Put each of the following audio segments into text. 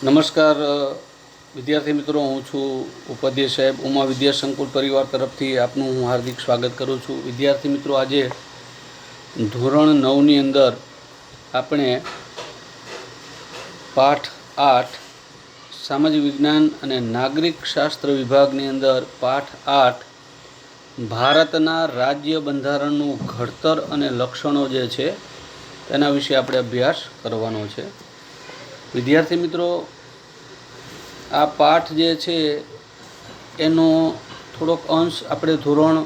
નમસ્કાર વિદ્યાર્થી મિત્રો, હું છું ઉપાધ્યાય સાહેબ ઉમા વિદ્યા સંકુલ પરિવાર તરફથી આપનું હું હાર્દિક સ્વાગત કરું છું. વિદ્યાર્થી મિત્રો, આજે ધોરણ 9ની અંદર આપણે પાઠ 8 સામાજિક વિજ્ઞાન અને નાગરિક શાસ્ત્ર વિભાગની અંદર પાઠ 8 ભારતના રાજ્ય બંધારણનું ઘડતર અને લક્ષણો જે છે તેના વિશે આપણે અભ્યાસ કરવાનો છે. વિદ્યાર્થી મિત્રો, આ પાઠ જે છે એનો થોડોક અંશ આપણે ધોરણ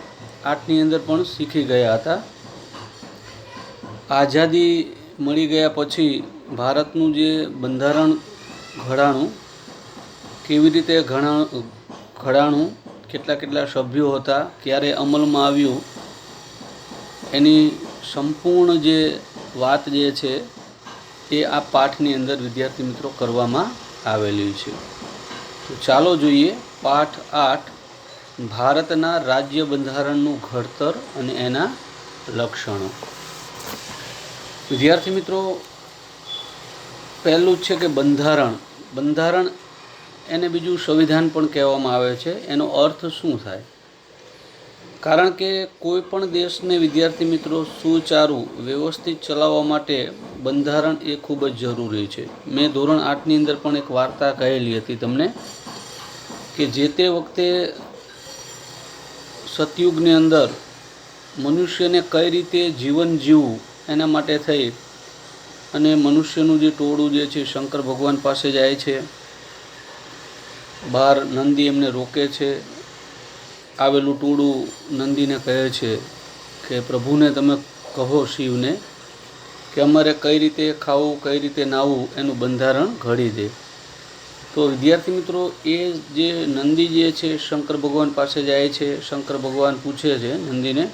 8ની અંદર પણ શીખી ગયા હતા. આઝાદી મળી ગયા પછી ભારતનું જે બંધારણ ઘડાણું, કેવી રીતે ઘડાણું, કેટલા સભ્યો હતા, ક્યારે અમલમાં આવ્યું, એની સંપૂર્ણ જે વાત જે છે એ આ પાઠની અંદર વિદ્યાર્થી મિત્રો કરવામાં આવેલી છે. તો ચાલો જોઈએ પાઠ 8 ભારતના રાજ્ય બંધારણનું ઘડતર અને એના લક્ષણો. વિદ્યાર્થી મિત્રો, પહેલું છે કે બંધારણ એને બીજું સંવિધાન પણ કહેવામાં આવે છે. એનો અર્થ શું થાય? કારણ કે કોઈ પણ દેશને વિદ્યાર્થી મિત્રો સુચારું વ્યવસ્થિત ચલાવવા માટે બંધારણ એ ખૂબ જ જરૂરી છે. મેં ધોરણ 8ની અંદર પણ એક વાર્તા કહેલી હતી તમને કે જે તે વખતે સતયુગની અંદર મનુષ્યને કઈ રીતે જીવન જીવવું એના માટે થઈ અને મનુષ્યનું જે ટોળું જે છે શંકર ભગવાન પાસે જાય છે. બહાર નંદી એમને રોકે છે. આવેલું ટોળું નંદીને કહે છે કે પ્રભુને તમે કહો, શિવને, કે અમારે કઈ રીતે ખાવું, કઈ રીતે નાહવું એનું બંધારણ ઘડી દે. તો વિદ્યાર્થી મિત્રો, એ જે નંદી જે છે શંકર ભગવાન પાસે જાય છે. શંકર ભગવાન પૂછે છે નંદીને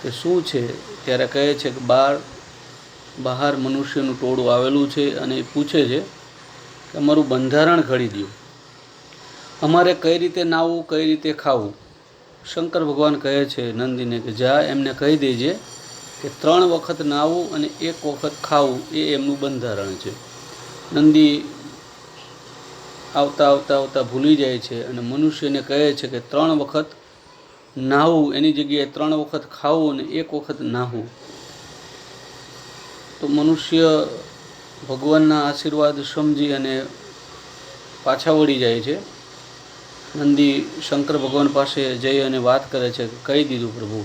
કે શું છે? ત્યારે કહે છે કે બહાર મનુષ્યનું ટોળું આવેલું છે અને એ પૂછે છે કે અમારું બંધારણ ઘડી દો, અમારે કઈ રીતે નાહવું, કઈ રીતે ખાવું. શંકર ભગવાન કહે છે નંદીને કે જા એમને કહી દેજે કે 3 વખત નાહવું અને 1 વખત ખાવું એ એમનું બંધારણ છે. નંદી આવતા ભૂલી જાય છે અને મનુષ્યને કહે છે કે 3 વખત નાહવું એની જગ્યાએ 3 વખત ખાવું અને 1 વખત નાહવું. તો મનુષ્ય ભગવાનના આશીર્વાદ સમજી અને પાછા વળી જાય છે. નંદી શંકર ભગવાન પાસે જઈ અને વાત કરે છે કે કહી દીધું પ્રભુ.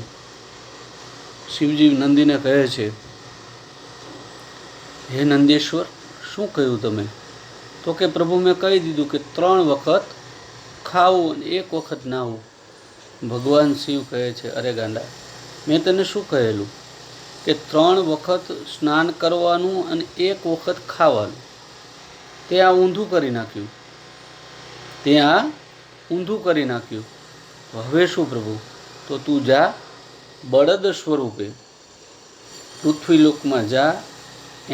શિવજી નંદીને કહે છે, હે નંદેશ્વર, શું કહ્યું તમે? તો કે પ્રભુ, મેં કહી દીધું કે 3 વખત ખાવું અને 1 વખત નાહવું. ભગવાન શિવ કહે છે, અરે ગાંડા, મેં તને શું કહેલું કે 3 વખત સ્નાન કરવાનું અને 1 વખત ખાવાનું. તે આ ઊંધું કરી નાખ્યું. હવે શું પ્રભુ? તો તું જા, બળદ સ્વરૂપે પૃથ્વીલોકમાં જા,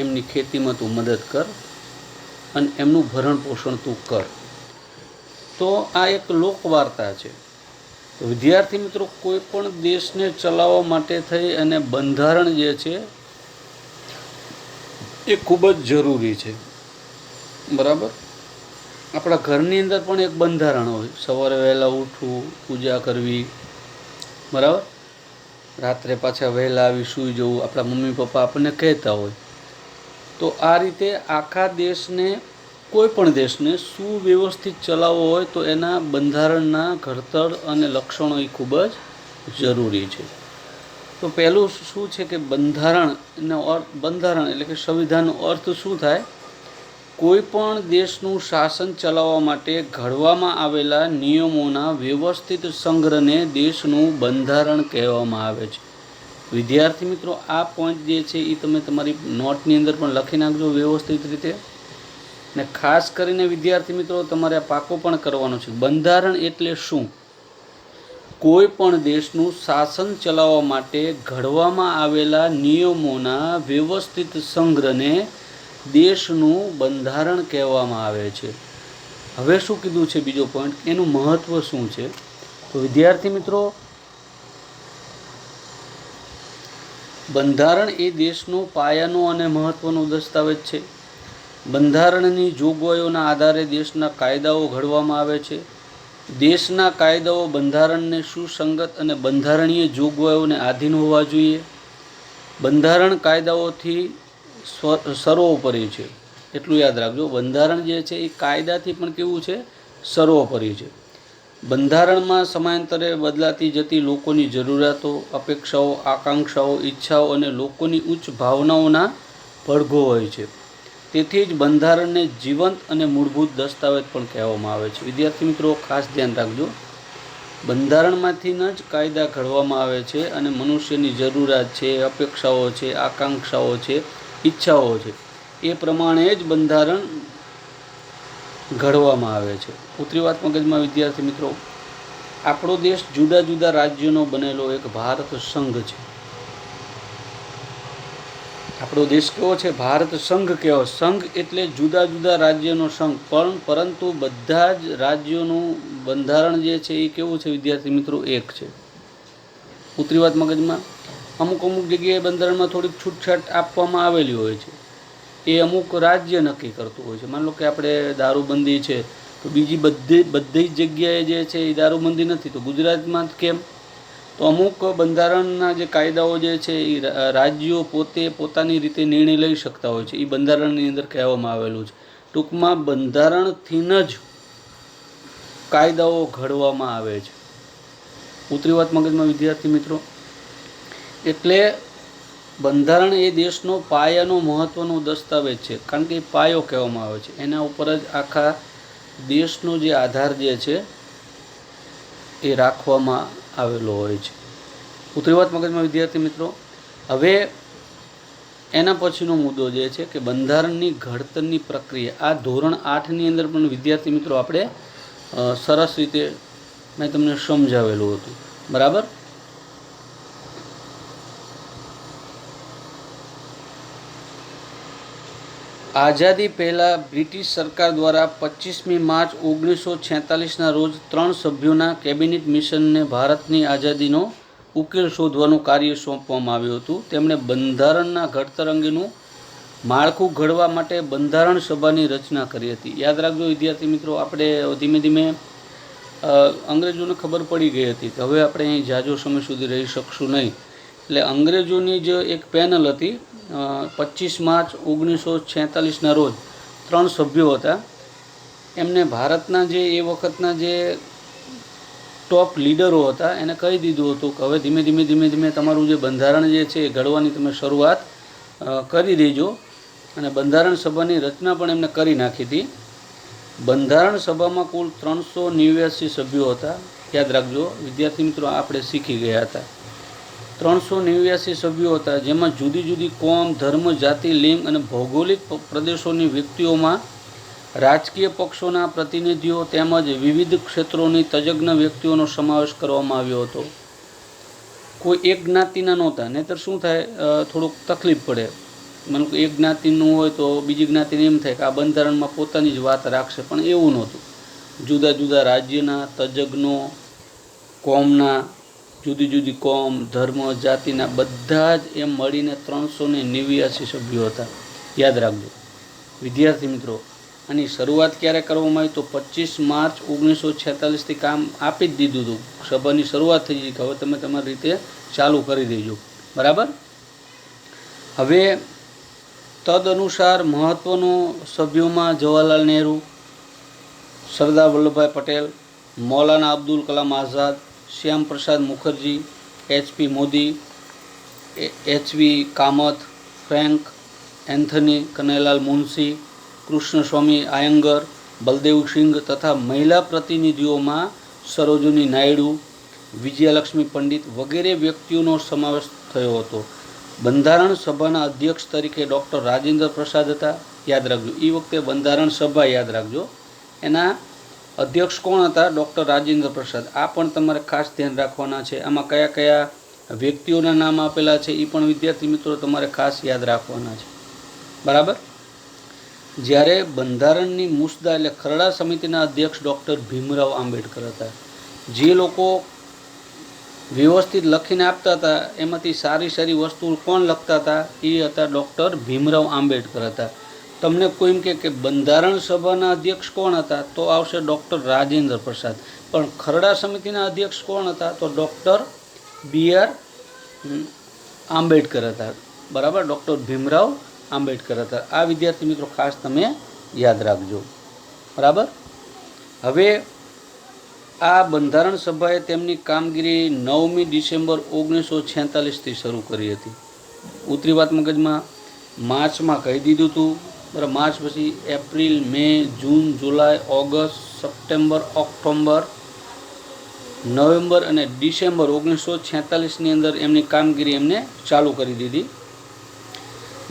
એમની ખેતીમાં તું મદદ કર અને એમનું ભરણ પોષણ તું કર. તો આ એક લોકવાર્તા છે. તો વિદ્યાર્થી મિત્રો, કોઈ પણ દેશને ચલાવવા માટે થઈ અને બંધારણ જે છે એ ખૂબ જ જરૂરી છે. બરાબર? આપણા ઘરની અંદર પણ એક બંધારણ હોય. સવારે વહેલા ઉઠવું, પૂજા કરવી, બરાબર, રાત્રે પાછા વહેલા આવી સૂઈ જવું, આપણા મમ્મી પપ્પા આપણને કહેતા હોય. તો આ રીતે આખા દેશને, કોઈ પણ દેશને સુવ્યવસ્થિત ચલાવવો હોય તો એના બંધારણના ઘડતર અને લક્ષણો એ ખૂબ જ જરૂરી છે. તો પહેલું શું છે કે બંધારણ એટલે કે સંવિધાનનો અર્થ શું થાય? કોઈ પણ દેશનું શાસન ચલાવવા માટે ઘડવામાં આવેલા નિયમોના વ્યવસ્થિત સંગ્રહને દેશનું બંધારણ કહેવામાં આવે છે. વિદ્યાર્થી મિત્રો, આ પોઈન્ટ જે છે એ તમે તમારી નોટની અંદર પણ લખી નાખજો વ્યવસ્થિત રીતે. ને ખાસ કરીને વિદ્યાર્થી મિત્રો, તમારે આ પાકો પણ કરવાનો છે. બંધારણ એટલે શું? કોઈ પણ દેશનું શાસન ચલાવવા માટે ઘડવામાં આવેલા નિયમોના વ્યવસ્થિત સંગ્રહને દેશનું બંધારણ કહેવામાં આવે છે. હવે શું કીધું છે બીજો પોઈન્ટ, એનું મહત્ત્વ શું છે? તો વિદ્યાર્થી મિત્રો, બંધારણ એ દેશનો પાયાનો અને મહત્ત્વનો દસ્તાવેજ છે. બંધારણની જોગવાઈઓના આધારે દેશના કાયદાઓ ઘડવામાં આવે છે. દેશના કાયદાઓ બંધારણને સુસંગત અને બંધારણીય જોગવાઈઓને આધીન હોવા જોઈએ. બંધારણ કાયદાઓથી સર્વોપરી છે, એટલું યાદ રાખજો. બંધારણ જે છે એ કાયદાથી પણ કેવું છે? સર્વોપરી છે. બંધારણમાં સમયાંતરે બદલાતી જતી લોકોની જરૂરિયાતો, અપેક્ષાઓ, આકાંક્ષાઓ, ઈચ્છાઓ અને લોકોની ઉચ્ચ ભાવનાઓના પડઘો હોય છે. તેથી જ બંધારણને જીવંત અને મૂળભૂત દસ્તાવેજ પણ કહેવામાં આવે છે. વિદ્યાર્થી મિત્રો, ખાસ ધ્યાન રાખજો, બંધારણમાંથી જ કાયદા ઘડવામાં આવે છે અને મનુષ્યની જરૂરિયાત છે, અપેક્ષાઓ છે, આકાંક્ષાઓ છે, ઈચ્છાઓ છે, એ પ્રમાણે જ બંધારણ ઘડવામાં આવે છે. ઉતરી વાત મગજમાં વિદ્યાર્થી મિત્રો, આપણો દેશ જુદા જુદા રાજ્યોનો બનેલો એક ભારત સંઘ છે. આપણો દેશ કેવો છે? ભારત સંઘ કેવો? સંઘ એટલે જુદા જુદા રાજ્યનો સંઘ, પરંતુ બધા જ રાજ્યોનું બંધારણ જે છે એ કેવું છે વિદ્યાર્થી મિત્રો? એક છે. ઉતરી વાત મગજમાં. અમુક જગ્યાએ બંધારણમાં થોડીક છૂટછાટ આપવામાં આવેલી હોય છે, એ અમુક રાજ્ય નક્કી કરતું હોય છે. માની લો કે આપણે દારૂબંધી છે, તો બીજી બધી જ જગ્યાએ જે છે એ દારૂબંધી નથી, તો ગુજરાતમાં કેમ? તો અમુક બંધારણના જે કાયદાઓ જે છે એ રાજ્યો પોતે પોતાની રીતે નિર્ણય લઈ શકતા હોય છે. એ બંધારણની અંદર કહેવામાં આવેલું છે. ટૂંકમાં બંધારણથી જ કાયદાઓ ઘડવામાં આવે છે. ઉતરી વાત મગજમાં વિદ્યાર્થી મિત્રો. એટલે બંધારણ એ દેશનો પાયાનો મહત્વનો દસ્તાવેજ છે, કારણ કે એ પાયો કહેવામાં આવે છે. એના ઉપર જ આખા દેશનો જે આધાર જે છે એ રાખવામાં આવેલો હોય છે. ઉતરી વાત મગજમાં વિદ્યાર્થી મિત્રો. હવે એના પછીનો મુદ્દો જે છે કે બંધારણની ઘડતરની પ્રક્રિયા. આ ધોરણ 8ની અંદર પણ વિદ્યાર્થી મિત્રો આપણે સરસ રીતે મેં તમને સમજાવેલું હતું. બરાબર? આઝાદી પહેલાં બ્રિટિશ સરકાર દ્વારા 25મી માર્ચ 1946ના રોજ 3 સભ્યોના કેબિનેટ મિશનને ભારતની આઝાદીનો ઉકેલ શોધવાનું કાર્ય સોંપવામાં આવ્યું હતું. તેમણે બંધારણના ઘડતર અંગેનું માળખું ઘડવા માટે બંધારણ સભાની રચના કરી હતી. યાદ રાખજો વિદ્યાર્થી મિત્રો, આપણે ધીમે ધીમે અંગ્રેજોને ખબર પડી ગઈ હતી કે હવે આપણે અહીં જાજો સમય સુધી રહી શકશું નહીં. એટલે અંગ્રેજોની જે એક પેનલ હતી, 25 માર્ચ 1946ના રોજ 3 સભ્યો હતા. એમને ભારતના જે એ વખતના જે ટોપ લીડરો હતા એને કહી દીધું હતું કે હવે ધીમે ધીમે તમારું જે બંધારણ જે છે એ ઘડવાની તમે શરૂઆત કરી દેજો. અને બંધારણ સભાની રચના પણ એમને કરી નાખી હતી. બંધારણ સભામાં કુલ 389 સભ્યો હતા. યાદ રાખજો વિદ્યાર્થી મિત્રો, આપણે શીખી ગયા હતા. 389 સભ્યો હતા, જેમાં જુદી જુદી કોમ, ધર્મ, જાતિ, લિંગ અને ભૌગોલિક પ્રદેશોની વ્યક્તિઓમાં રાજકીય પક્ષોના પ્રતિનિધિઓ તેમજ વિવિધ ક્ષેત્રોની તજજ્ઞ વ્યક્તિઓનો સમાવેશ કરવામાં આવ્યો હતો. કોઈ એક જ્ઞાતિના નહોતા, નહીંતર શું થાય, થોડુંક તકલીફ પડે. માનો કે એક જ્ઞાતિનું હોય તો બીજી જ્ઞાતિને એમ થાય કે આ બંધારણમાં પોતાની જ વાત રાખશે, પણ એવું નહોતું. જુદા જુદા રાજ્યના તજજ્ઞો, કોમના, જુદી જુદી કોમ, ધર્મ, જાતિના બધા જ એમ મળીને 389 સભ્યો હતા. યાદ રાખજો વિદ્યાર્થી મિત્રો. આની શરૂઆત ક્યારે કરવામાં આવી? તો 25 માર્ચ 1946થી કામ આપી જ દીધું હતું. સભાની શરૂઆત થઈ ગઈ કે હવે તમે તમારી રીતે ચાલુ કરી દેજો. બરાબર? હવે તદનુસાર મહત્ત્વનો સભ્યોમાં જવાહરલાલ નહેરુ, સરદાર વલ્લભભાઈ પટેલ, મૌલાના અબ્દુલ કલામ આઝાદ, શ્યામ પ્રસાદ Mukherjee, HP Modi, HV Kamat, Frank Anthony, Kanaiyalal Munshi, Krishnaswami Iyengar, Baldev Singh તથા મહિલા પ્રતિનિધિઓમાં સરોજિની નાયડુ, વિજયાલક્ષ્મી પંડિત વગેરે વ્યક્તિઓનો સમાવેશ થયો હતો. બંધારણ સભાના અધ્યક્ષ તરીકે ડૉક્ટર રાજેન્દ્ર પ્રસાદ હતા. યાદ રાખજો, એ વખતે બંધારણ સભા યાદ રાખજો, એના અધ્યક્ષ કોણ હતા? ડૉક્ટર રાજેન્દ્ર પ્રસાદ. આ પણ તમારે ખાસ ધ્યાન રાખવાના છે. આમાં કયા કયા વ્યક્તિઓના નામ આપેલા છે એ પણ વિદ્યાર્થી મિત્રો તમારે ખાસ યાદ રાખવાના છે. બરાબર? જ્યારે બંધારણની મુસદ્દા એટલે ખરડા સમિતિના અધ્યક્ષ ડૉક્ટર ભીમરાવ આંબેડકર હતા. જે લોકો વ્યવસ્થિત લખીને આપતા હતા એમાંથી સારી સારી વસ્તુ કોણ લખતા હતા? એ હતા ડૉક્ટર ભીમરાવ આંબેડકર હતા. તમને કોઈ એમ કે બંધારણ સભાના અધ્યક્ષ કોણ હતા, તો આવશે ડૉક્ટર રાજેન્દ્ર પ્રસાદ. પણ ખરડા સમિતિના અધ્યક્ષ કોણ હતા, તો ડૉક્ટર BR આંબેડકર હતા. બરાબર, ડૉક્ટર ભીમરાવ આંબેડકર હતા. આ વિદ્યાર્થી મિત્રો ખાસ તમે યાદ રાખજો. બરાબર. હવે આ બંધારણ સભાએ તેમની કામગીરી 9મી ડિસેમ્બર 1946થી શરૂ કરી હતી. ઉતરી વાત મગજમાં. માર્ચમાં કહી દીધું હતું. બરાબર, માર્ચ પછી એપ્રિલ, મે, જૂન, જુલાઈ, ઓગસ્ટ, સપ્ટેમ્બર, ઓક્ટોબર, નવેમ્બર અને ડિસેમ્બર 1946ની અંદર એમની કામગીરી એમને ચાલુ કરી દીધી.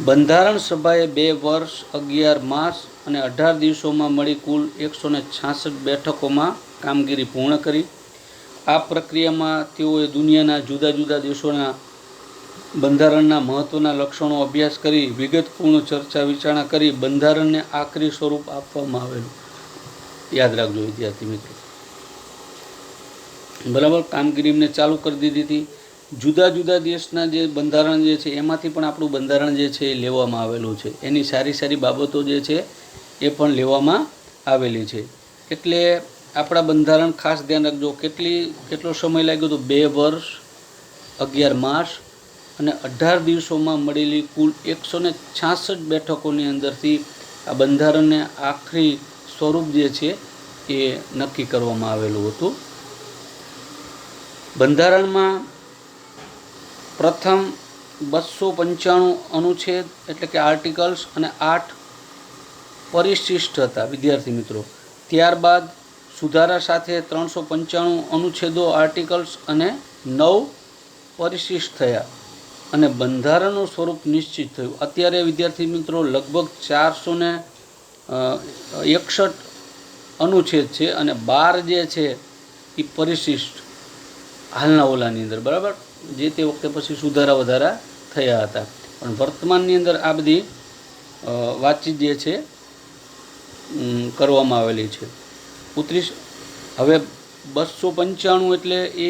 બંધારણ સભાએ 2 વર્ષ, 11 માસ અને 18 દિવસોમાં મળી કુલ 166 બેઠકોમાં કામગીરી પૂર્ણ કરી. આ પ્રક્રિયામાં તેઓએ દુનિયાના જુદા જુદા દેશોના બંધારણના મહત્ત્વના લક્ષણો અભ્યાસ કરી વિગતપૂર્ણ ચર્ચા વિચારણા કરી બંધારણને આખરી સ્વરૂપ આપવામાં આવેલું. યાદ રાખજો વિદ્યાર્થી મિત્રો. બરાબર, કામગીરી એમને ચાલુ કરી દીધી હતી. જુદા જુદા દેશના જે બંધારણ જે છે એમાંથી પણ આપણું બંધારણ જે છે એ લેવામાં આવેલું છે. એની સારી સારી બાબતો જે છે એ પણ લેવામાં આવેલી છે. એટલે આપણા બંધારણ ખાસ ધ્યાન રાખજો. કેટલો સમય લાગ્યો તો 2 વર્ષ, 11 માસ અને 18 દિવસોમાં મળેલી કુલ 166 બેઠકોની અંદરથી આ બંધારણને આખરી સ્વરૂપ જે છે એ નક્કી કરવામાં આવેલું હતું. બંધારણમાં પ્રથમ 295 અનુચ્છેદ એટલે કે આર્ટિકલ્સ અને 8 પરિશિષ્ટ હતા વિદ્યાર્થી મિત્રો. ત્યારબાદ સુધારા સાથે 395 અનુચ્છેદો, આર્ટિકલ્સ અને 9 પરિશિષ્ટ થયા અને બંધારણનું સ્વરૂપ નિશ્ચિત થયું. અત્યારે વિદ્યાર્થી મિત્રો લગભગ 461 અનુચ્છેદ છે અને 12 જે છે એ પરિશિષ્ટ હાલના ઓલાની અંદર. બરાબર, જે તે વખતે પછી સુધારા વધારા થયા હતા. પણ વર્તમાનની અંદર આ બધી વાતચીત જે છે કરવામાં આવેલી છે. હવે 295 એટલે એ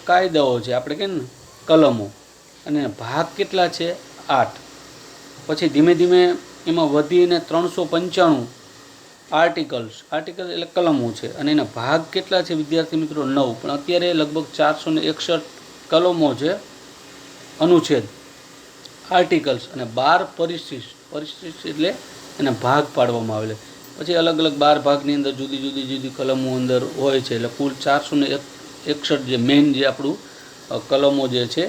કાયદાઓ છે, આપણે કહે ને કલમો, અને ભાગ કેટલા છે 8. પછી ધીમે ધીમે એમાં વધીને 395 આર્ટિકલ્સ એટલે કલમો છે અને એના ભાગ કેટલા છે વિદ્યાર્થી મિત્રો 9. પણ અત્યારે લગભગ 461 કલમો છે, અનુચ્છેદ, આર્ટિકલ્સ અને 12 પરિશિષ્ટ એટલે એના ભાગ પાડવામાં આવેલા. પછી અલગ અલગ 12 ભાગની અંદર જુદી જુદી કલમો અંદર હોય છે. એટલે કુલ 461 જે મેઇન જે આપણું કલમો જે છે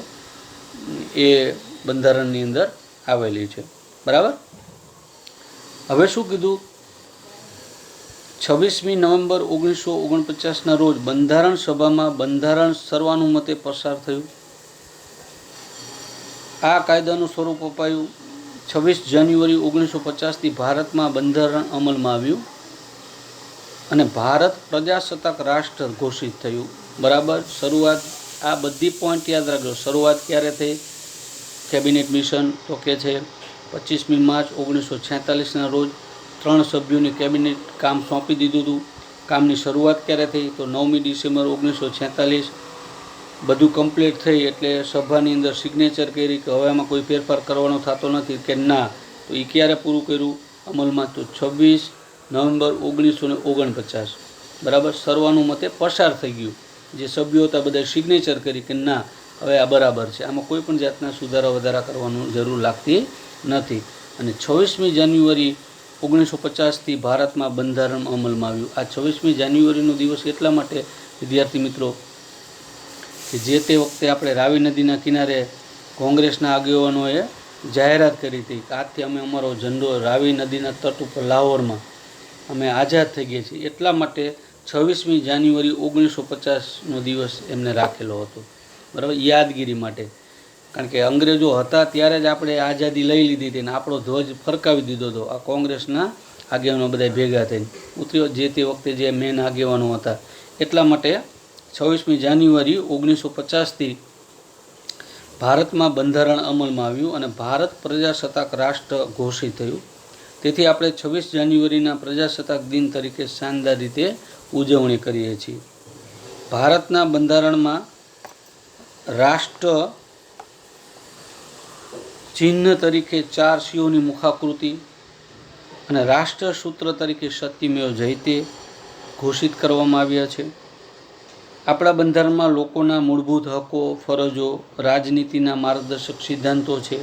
એ બંધારણની અંદર આવેલી છે. બરાબર. હવે શું કીધું, 26મી નવેમ્બર 1949ના રોજ બંધારણ સભામાં બંધારણ સર્વાનુમતે પસાર થયું. આ કાયદાનું સ્વરૂપ અપાયું. 26 જાન્યુઆરી 1950થી ભારતમાં બંધારણ અમલમાં આવ્યું અને ભારત પ્રજાસત્તાક રાષ્ટ્ર ઘોષિત થયું. બરાબર. શરૂઆત, આ બધી પોઈન્ટ યાદ રાખજો. શરૂઆત ક્યારે થઈ? કેબિનેટ મિશન તો કે છે 25મી માર્ચ 1946ના રોજ 3 સભ્યોની કેબિનેટ કામ સોંપી દીધું હતું. કામની શરૂઆત ક્યારે થઈ? તો 9મી ડિસેમ્બર 1946. બધું કમ્પ્લીટ થઈ એટલે સભાની અંદર સિગ્નેચર કરી કે હવે આમાં કોઈ ફેરફાર કરવાનો થતો નથી કે ના. તો એ ક્યારે પૂરું કર્યું અમલમાં? તો 26 નવેમ્બર 1949. બરાબર. સર્વાનુમતે પસાર થઈ ગયું. જે સભ્યો હતા બધા સિગ્નેચર કરી કે ના હવે આ બરાબર છે, આમાં કોઈ પણ જાતના સુધારા વધારા કરવાનું જરૂર લાગતી નથી. અને 26મી જાન્યુઆરી 1950થી ભારતમાં બંધારણ અમલમાં આવ્યું. આ 26મી જાન્યુઆરીનો દિવસ એટલા માટે વિદ્યાર્થી મિત્રો કે જે તે વખતે આપણે રાવી નદીના કિનારે કોંગ્રેસના આગેવાનોએ જાહેરાત કરી હતી કે આજથી અમે અમારો ઝંડો રાવી નદીના તટ ઉપર લાહોરમાં અમે આઝાદ થઈ ગયા છીએ. એટલા માટે 26મી જાન્યુઆરી 1950નો દિવસ એમને રાખેલો હતો. બરાબર, યાદગીરી માટે. કારણ કે અંગ્રેજો હતા ત્યારે જ આપણે આઝાદી લઈ લીધી હતી અને આપણો ધ્વજ ફરકાવી દીધો હતો. આ કોંગ્રેસના આગેવાનો બધા ભેગા થઈને ઉતર્યો જે તે વખતે જે મેન આગેવાનો હતા. એટલા માટે 26મી જાન્યુઆરી 1950થી ભારતમાં બંધારણ અમલમાં આવ્યું અને ભારત પ્રજાસત્તાક રાષ્ટ્ર ઘોષિત થયું. તેથી આપણે 26 જાન્યુઆરીના પ્રજાસત્તાક દિન તરીકે શાનદાર રીતે ઉજવણી કરીએ છીએ. ભારતના બંધારણમાં રાષ્ટ્ર ચિહ્ન તરીકે 4 સિંહોની મુખાકૃતિ, અને રાષ્ટ્ર સૂત્ર તરીકે સત્યમેવ જયતે ઘોષિત કરવામાં આવ્યા છે. આપણા બંધારણમાં લોકોના મૂળભૂત હકો, ફરજો, રાજનીતિના માર્ગદર્શક સિદ્ધાંતો છે,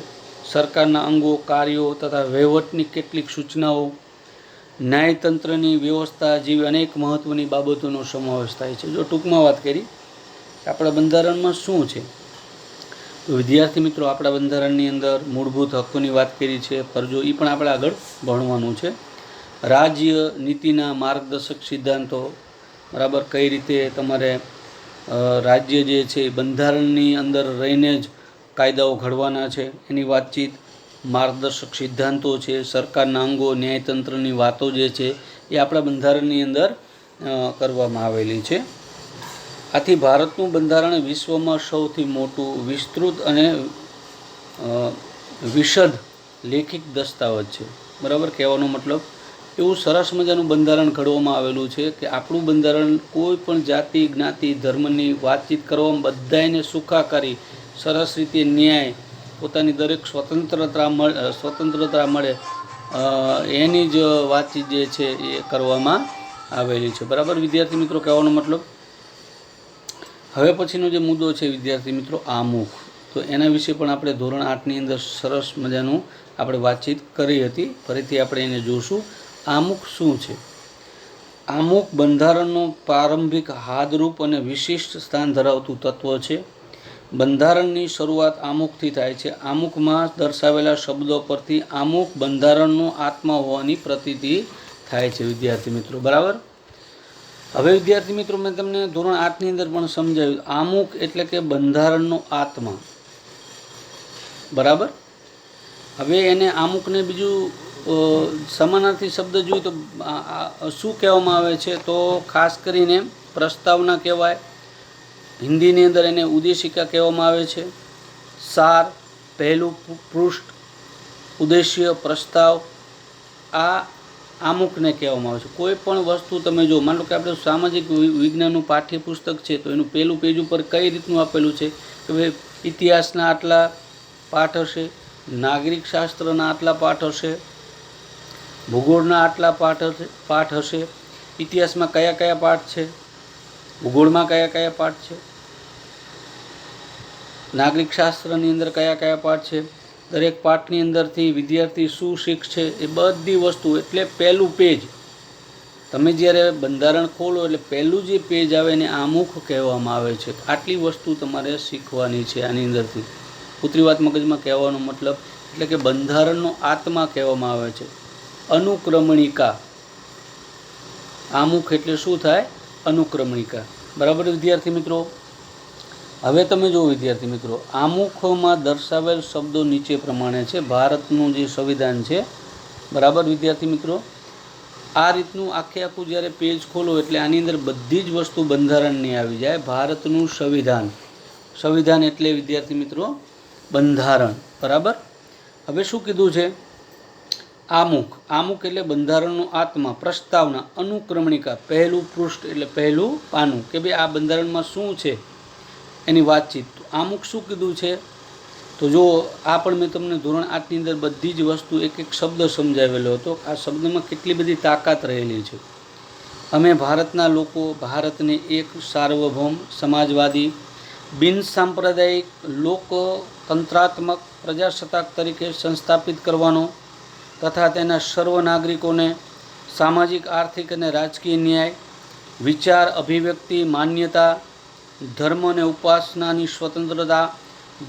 સરકારના અંગો, કાર્યો તથા વહીવટની કેટલીક સૂચનાઓ, ન્યાયતંત્રની વ્યવસ્થા જેવી અનેક મહત્ત્વની બાબતોનો સમાવેશ થાય છે. જો ટૂંકમાં વાત કરી આપણા બંધારણમાં શું છે, તો વિદ્યાર્થી મિત્રો આપણા બંધારણની અંદર મૂળભૂત હકોની વાત કરી છે, ફરજો એ પણ આપણે આગળ ભણવાનું છે. રાજ્ય નીતિના માર્ગદર્શક સિદ્ધાંતો, બરાબર, કઈ રીતે તમારે રાજ્ય જે છે બંધારણની અંદર રહીને જ કાયદાઓ ઘડવાના છે એની વાતચીત, માર્ગદર્શક સિદ્ધાંતો છે, સરકારના અંગો, ન્યાયતંત્રની વાતો જે છે એ આપણા બંધારણની અંદર કરવામાં આવેલી છે. આથી ભારતનું બંધારણ વિશ્વમાં સૌથી મોટું, વિસ્તૃત અને વિશદ લેખિત દસ્તાવેજ છે. બરાબર, કહેવાનો મતલબ એવું સરસ મજાનું બંધારણ ઘડવામાં આવેલું છે કે આપણું બંધારણ કોઈ પણ જાતિ, જ્ઞાતિ, ધર્મની વાતચીત કરવામાં બધાને સુખાકારી, સરસ રીતે ન્યાય, પોતાની દરેક સ્વતંત્રતા મળે એની જ વાતચીત જે છે એ કરવામાં આવેલી છે. બરાબર વિદ્યાર્થી મિત્રો, કહેવાનો મતલબ. હવે પછીનો જે મુદ્દો છે વિદ્યાર્થી મિત્રો, આમુખ. તો એના વિશે પણ આપણે ધોરણ 8ની અંદર સરસ મજાનું આપણે વાતચીત કરી હતી. ફરીથી આપણે એને જોશું. આમુખ શું છે? આમુખ બંધારણનું પ્રારંભિક હાદરૂપ અને વિશિષ્ટ સ્થાન ધરાવતું તત્વ છે. બંધારણની શરૂઆત આમુખથી થાય છે. આમુખમાં દર્શાવેલા શબ્દો પરથી આમુખ બંધારણનો આત્મા હોવાની પ્રતીતિ થાય છે વિદ્યાર્થી મિત્રો. બરાબર. હવે વિદ્યાર્થી મિત્રો, મેં તમને ધોરણ 8ની અંદર પણ સમજાવ્યું, આમુખ એટલે કે બંધારણનો આત્મા. બરાબર. હવે એને આમુખને બીજું સમાનાર્થી શબ્દ જોઈએ તો શું કહેવામાં આવે છે, તો ખાસ કરીને પ્રસ્તાવના કહેવાય. હિન્દીની અંદર એને ઉદ્દેશિકા કહેવામાં આવે છે. સાર, પહેલું પૃષ્ઠ, ઉદ્દેશ્ય, પ્રસ્તાવ, આ આમુખને કહેવામાં આવે છે. કોઈ પણ વસ્તુ તમે જો, માનો કે આપણે સામાજિક વિજ્ઞાનનું પાઠ્યપુસ્તક છે તો એનું પહેલું પેજ ઉપર કઈ રીતનું આપેલું છે કે ભાઈ ઇતિહાસના આટલા પાઠ હશે, નાગરિક શાસ્ત્રના આટલા પાઠ હશે, ભૂગોળના આટલા પાઠ હશે, ઇતિહાસમાં કયા કયા પાઠ છે, ભૂગોળમાં કયા કયા પાઠ છે, નાગરિક શાસ્ત્રની અંદર કયા કયા પાઠ છે, દરેક પાઠની અંદરથી વિદ્યાર્થી શું શીખશે એ બધી વસ્તુ. એટલે પહેલું પેજ તમે જ્યારે બંધારણ ખોલો એટલે પહેલું જે પેજ આવે એને આમુખ કહેવામાં આવે છે. આટલી વસ્તુ તમારે શીખવાની છે આની અંદરથી. પુત્રી વાત મગજમાં કહેવાનો મતલબ એટલે કે બંધારણનો આત્મા કહેવામાં આવે છે. અનુક્રમણિકા, આમુખ એટલે શું થાય? અનુક્રમણિકા. બરાબર વિદ્યાર્થી મિત્રો. હવે તમે જુઓ વિદ્યાર્થી મિત્રો, આમુખોમાં દર્શાવેલ શબ્દો નીચે પ્રમાણે છે. ભારતનું જે સંવિધાન છે, બરાબર વિદ્યાર્થી મિત્રો, આ રીતનું આખું જ્યારે પેજ ખોલો એટલે આની અંદર બધી જ વસ્તુ બંધારણની આવી જાય. ભારતનું સંવિધાન, સંવિધાન એટલે વિદ્યાર્થી મિત્રો બંધારણ. બરાબર. હવે શું કીધું છે? આમુખ, આમુખ એટલે બંધારણનો આત્મા, પ્રસ્તાવના, અનુક્રમણિકા, પહેલું પૃષ્ઠ એટલે પહેલું પાનું કે ભાઈ આ બંધારણમાં શું છે એની વાતચીત. આમુખ શું કીધું છે? તો જો આ પણ મેં તમને ધોરણ 8ની અંદર બધી જ વસ્તુ એક એક શબ્દ સમજાવેલો હતો. આ શબ્દમાં કેટલી બધી તાકાત રહેલી છે. અમે ભારતના લોકો ભારતને એક સાર્વભૌમ, સમાજવાદી, બિનસાંપ્રદાયિક, લોકતંત્રાત્મક પ્રજાસત્તાક તરીકે સંસ્થાપિત કરવાનો તથા તેના સર્વ નાગરિકોને સામાજિક, આર્થિક અને રાજકીય ન્યાય, વિચાર, અભિવ્યક્તિ, માન્યતા, ધર્મ અને ઉપાસનાની સ્વતંત્રતા,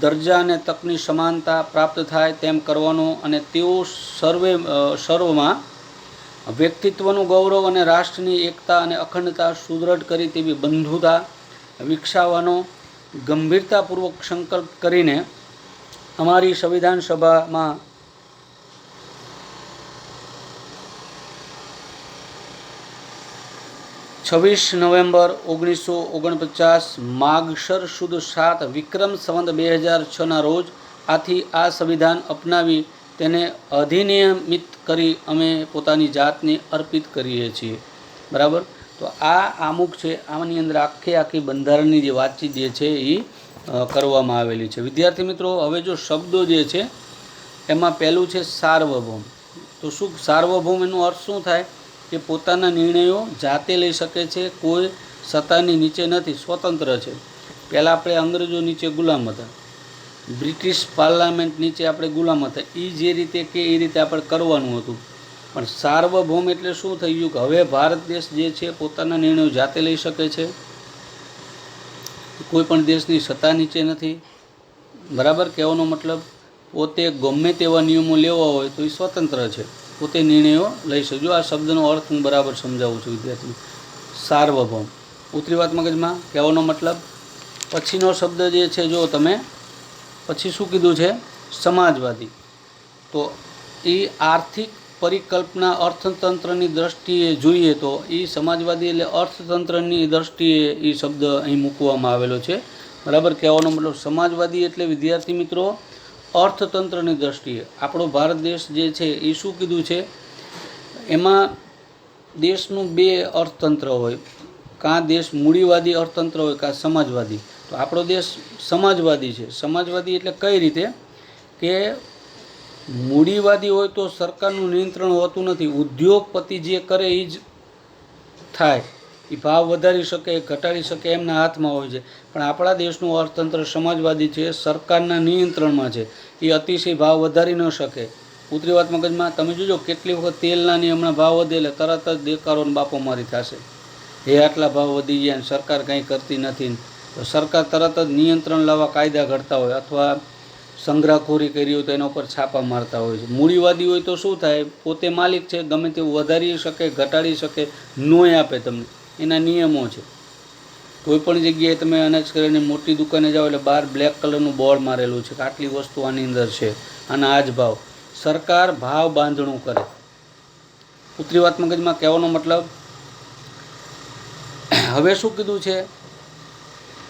દરજ્જા અને તકની સમાનતા પ્રાપ્ત થાય તેમ કરવાનો અને તેઓ સર્વમાં વ્યક્તિત્વનું ગૌરવ અને રાષ્ટ્રની એકતા અને અખંડતા સુદૃઢ કરી તેવી બંધુતા વિકસાવવાનો ગંભીરતાપૂર્વક સંકલ્પ કરીને અમારી સંવિધાન સભામાં 26 નવેમ્બર 1949 માગશર સુદ 7 વિક્રમ સંવત 2006ના રોજ આથી આ સંવિધાન અપનાવી તેને અધિનિયમિત કરી અમે પોતાની જાતને અર્પિત કરીએ છીએ. બરાબર. તો આ આમુખ છે, આની અંદર આખી બંધારણની જે વાતચીત જે છે એ કરવામાં આવેલી છે. વિદ્યાર્થી મિત્રો, હવે જો શબ્દો જે છે એમાં પહેલું છે સાર્વભૌમ. તો તો શું સાર્વભૌમ એનો અર્થ શું થાય કે પોતાના નિર્ણયો જાતે લઈ શકે છે, કોઈ સત્તાની નીચે નથી, સ્વતંત્ર છે. પહેલાં આપણે અંગ્રેજો નીચે ગુલામ હતા, બ્રિટિશ પાર્લામેન્ટ નીચે આપણે ગુલામ હતા. એ જે રીતે કે એ રીતે આપણે કરવાનું હતું. પણ સાર્વભૌમ એટલે શું થઈ ગયું કે હવે ભારત દેશ જે છે પોતાના નિર્ણયો જાતે લઈ શકે છે, કોઈ પણ દેશની સત્તા નીચે નથી. બરાબર, કહેવાનો મતલબ પોતે ગમે તેવા નિયમો લેવા હોય તો એ સ્વતંત્ર છે, પોતે નિર્ણયો લઈ શકે. જો આ શબ્દનો અર્થ હું બરાબર સમજાવું છું વિદ્યાર્થી. સાર્વભૌમ, ઉતરી વાત મગજમાં. કહેવાનો મતલબ પછીનો શબ્દ જે છે, જો તમે પછી શું કીધું છે, સમાજવાદી. તો એ આર્થિક પરિકલ્પના અર્થતંત્રની દ્રષ્ટિએ જોઈએ તો એ સમાજવાદી એટલે અર્થતંત્રની દ્રષ્ટિએ એ શબ્દ અહીં મૂકવામાં આવેલો છે. બરાબર, કહેવાનો મતલબ સમાજવાદી એટલે વિદ્યાર્થી મિત્રો અર્થતંત્રની દ્રષ્ટિએ. આપણો ભારત દેશ જે છે એ શું કીધું છે, એમાં દેશનું બે અર્થતંત્ર હોય, કાં દેશ મૂડીવાદી અર્થતંત્ર હોય કાં સમાજવાદી. તો આપણો દેશ સમાજવાદી છે. સમાજવાદી એટલે કઈ રીતે કે મૂડીવાદી હોય તો સરકારનું નિયંત્રણ હોતું નથી, ઉદ્યોગપતિ જે કરે એ જ થાય, એ ભાવ વધારી શકે ઘટાડી શકે એમના હાથમાં હોય છે. પણ આપણા દેશનું અર્થતંત્ર સમાજવાદી છે, સરકારના નિયંત્રણમાં છે, એ અતિશય ભાવ વધારી ન શકે. ઉતરી વાત મગજમાં. તમે જોજો કેટલી વખત તેલના ની હમણાં ભાવ વધે એટલે તરત જ દેકારો બાપો મારી થશે, હે આટલા ભાવ વધી ગયા અને સરકાર કંઈ કરતી નથી. તો સરકાર તરત જ નિયંત્રણ લાવવા કાયદા ઘડતા હોય અથવા સંગ્રહખોરી કરી હોય તો એના ઉપર છાપા મારતા હોય છે. મૂડીવાદી હોય તો શું થાય, પોતે માલિક છે, ગમે તે વધારી શકે ઘટાડી શકે, નોય આપે તમને, એના નિયમો છે. કોઈ પણ જગ્યાએ તમે અનાજ કરીને મોટી દુકાને જાઓ એટલે બહાર બ્લેક કલરનું બોર્ડ મારેલું છે કે આટલી વસ્તુ આની અંદર છે, આના આ જ ભાવ. સરકાર ભાવ બાંધણું કરે. ઉતરી વાત મગજમાં. કહેવાનો મતલબ હવે શું કીધું છે,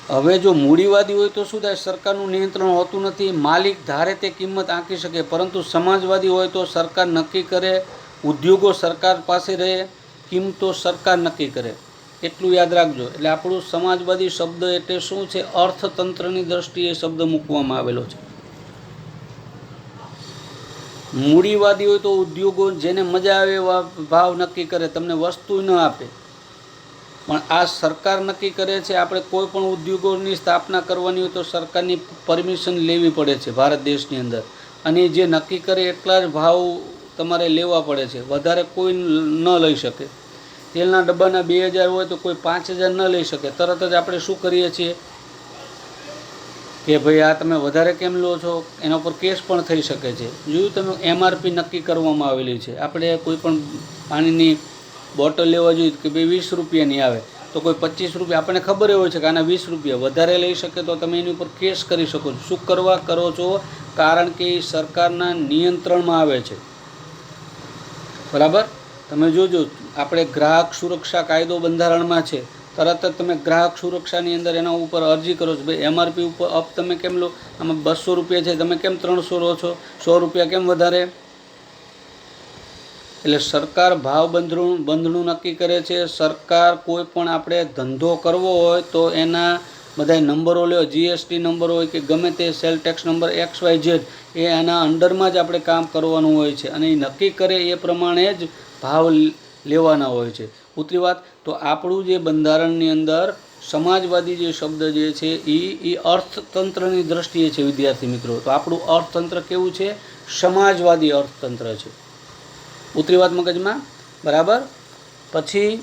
હવે જો મૂડીવાદી હોય તો શું થાય, સરકારનું નિયંત્રણ હોતું નથી, માલિક ધારે તે કિંમત આંકી શકે. પરંતુ સમાજવાદી હોય તો સરકાર નક્કી કરે, ઉદ્યોગો સરકાર પાસે રહે, કિંમતો સરકાર નક્કી કરે. એટલું યાદ રાખજો. એટલે આપણું સમાજવાદી શબ્દ એટલે શું છે, અર્થતંત્રની દ્રષ્ટિએ શબ્દ મૂકવામાં આવેલો છે. મૂડીવાદી હોય તો ઉદ્યોગો જેને મજા આવે એવા ભાવ નક્કી કરે, તમને વસ્તુ ન આપે. પણ આ સરકાર નક્કી કરે છે. આપણે કોઈ પણ ઉદ્યોગોની સ્થાપના કરવાની હોય તો સરકારની પરમિશન લેવી પડે છે ભારત દેશની અંદર, અને જે નક્કી કરે એટલા જ ભાવ તમારે લેવા પડે છે, વધારે કોઈ ન લઈ શકે. તેલના ડબ્બાના 2000 હોય તો કોઈ 5000 ન લઈ શકે. તરત જ આપણે શું કરીએ છીએ કે ભાઈ આ તમે વધારે કેમ લો છો, એના ઉપર કેસ પણ થઈ શકે છે. જોયું તમે, MRP નક્કી કરવામાં આવેલી છે. આપણે કોઈ પણ પાણીની બોટલ લેવા જોઈએ કે ભાઈ 20 રૂપિયાની આવે તો કોઈ 25 રૂપિયા, આપણને ખબર હોય છે કે આના 20 રૂપિયા, વધારે લઈ શકે તો તમે એની ઉપર કેસ કરી શકો છો. શું કરવા કરો છો, કારણ કે એ સરકારના નિયંત્રણમાં આવે છે. બરાબર, તમે જોજો આપણે ગ્રાહક સુરક્ષા કાયદો બંધારણમાં છે, તરત જ તમે ગ્રાહક સુરક્ષાની અંદર એના ઉપર અરજી કરો છો, ભાઈ MRP ઉપર અપ તમે કેમ લો, આમાં 200 રૂપિયા છે તમે કેમ 300 લો છો, 100 રૂપિયા કેમ વધારે. એટલે સરકાર ભાવ બંધનું નક્કી કરે છે. સરકાર કોઈ પણ આપણે ધંધો કરવો હોય તો એના બધા નંબરો લ્યો, GST નંબર હોય કે ગમે તે સેલ ટેક્સ નંબર XYZ, એ એના અંડરમાં જ આપણે કામ કરવાનું હોય છે, અને એ નક્કી કરે એ પ્રમાણે જ ભાવ લેવાના હોય છે. ઉતરી વાત. તો આપણું જે બંધારણની અંદર સમાજવાદી જે શબ્દ જે છે એ અર્થતંત્રની દ્રષ્ટિએ છે વિદ્યાર્થી મિત્રો. તો આપણું અર્થતંત્ર કેવું છે, સમાજવાદી અર્થતંત્ર છે. ઉતરી વાત મગજમાં. બરાબર. પછી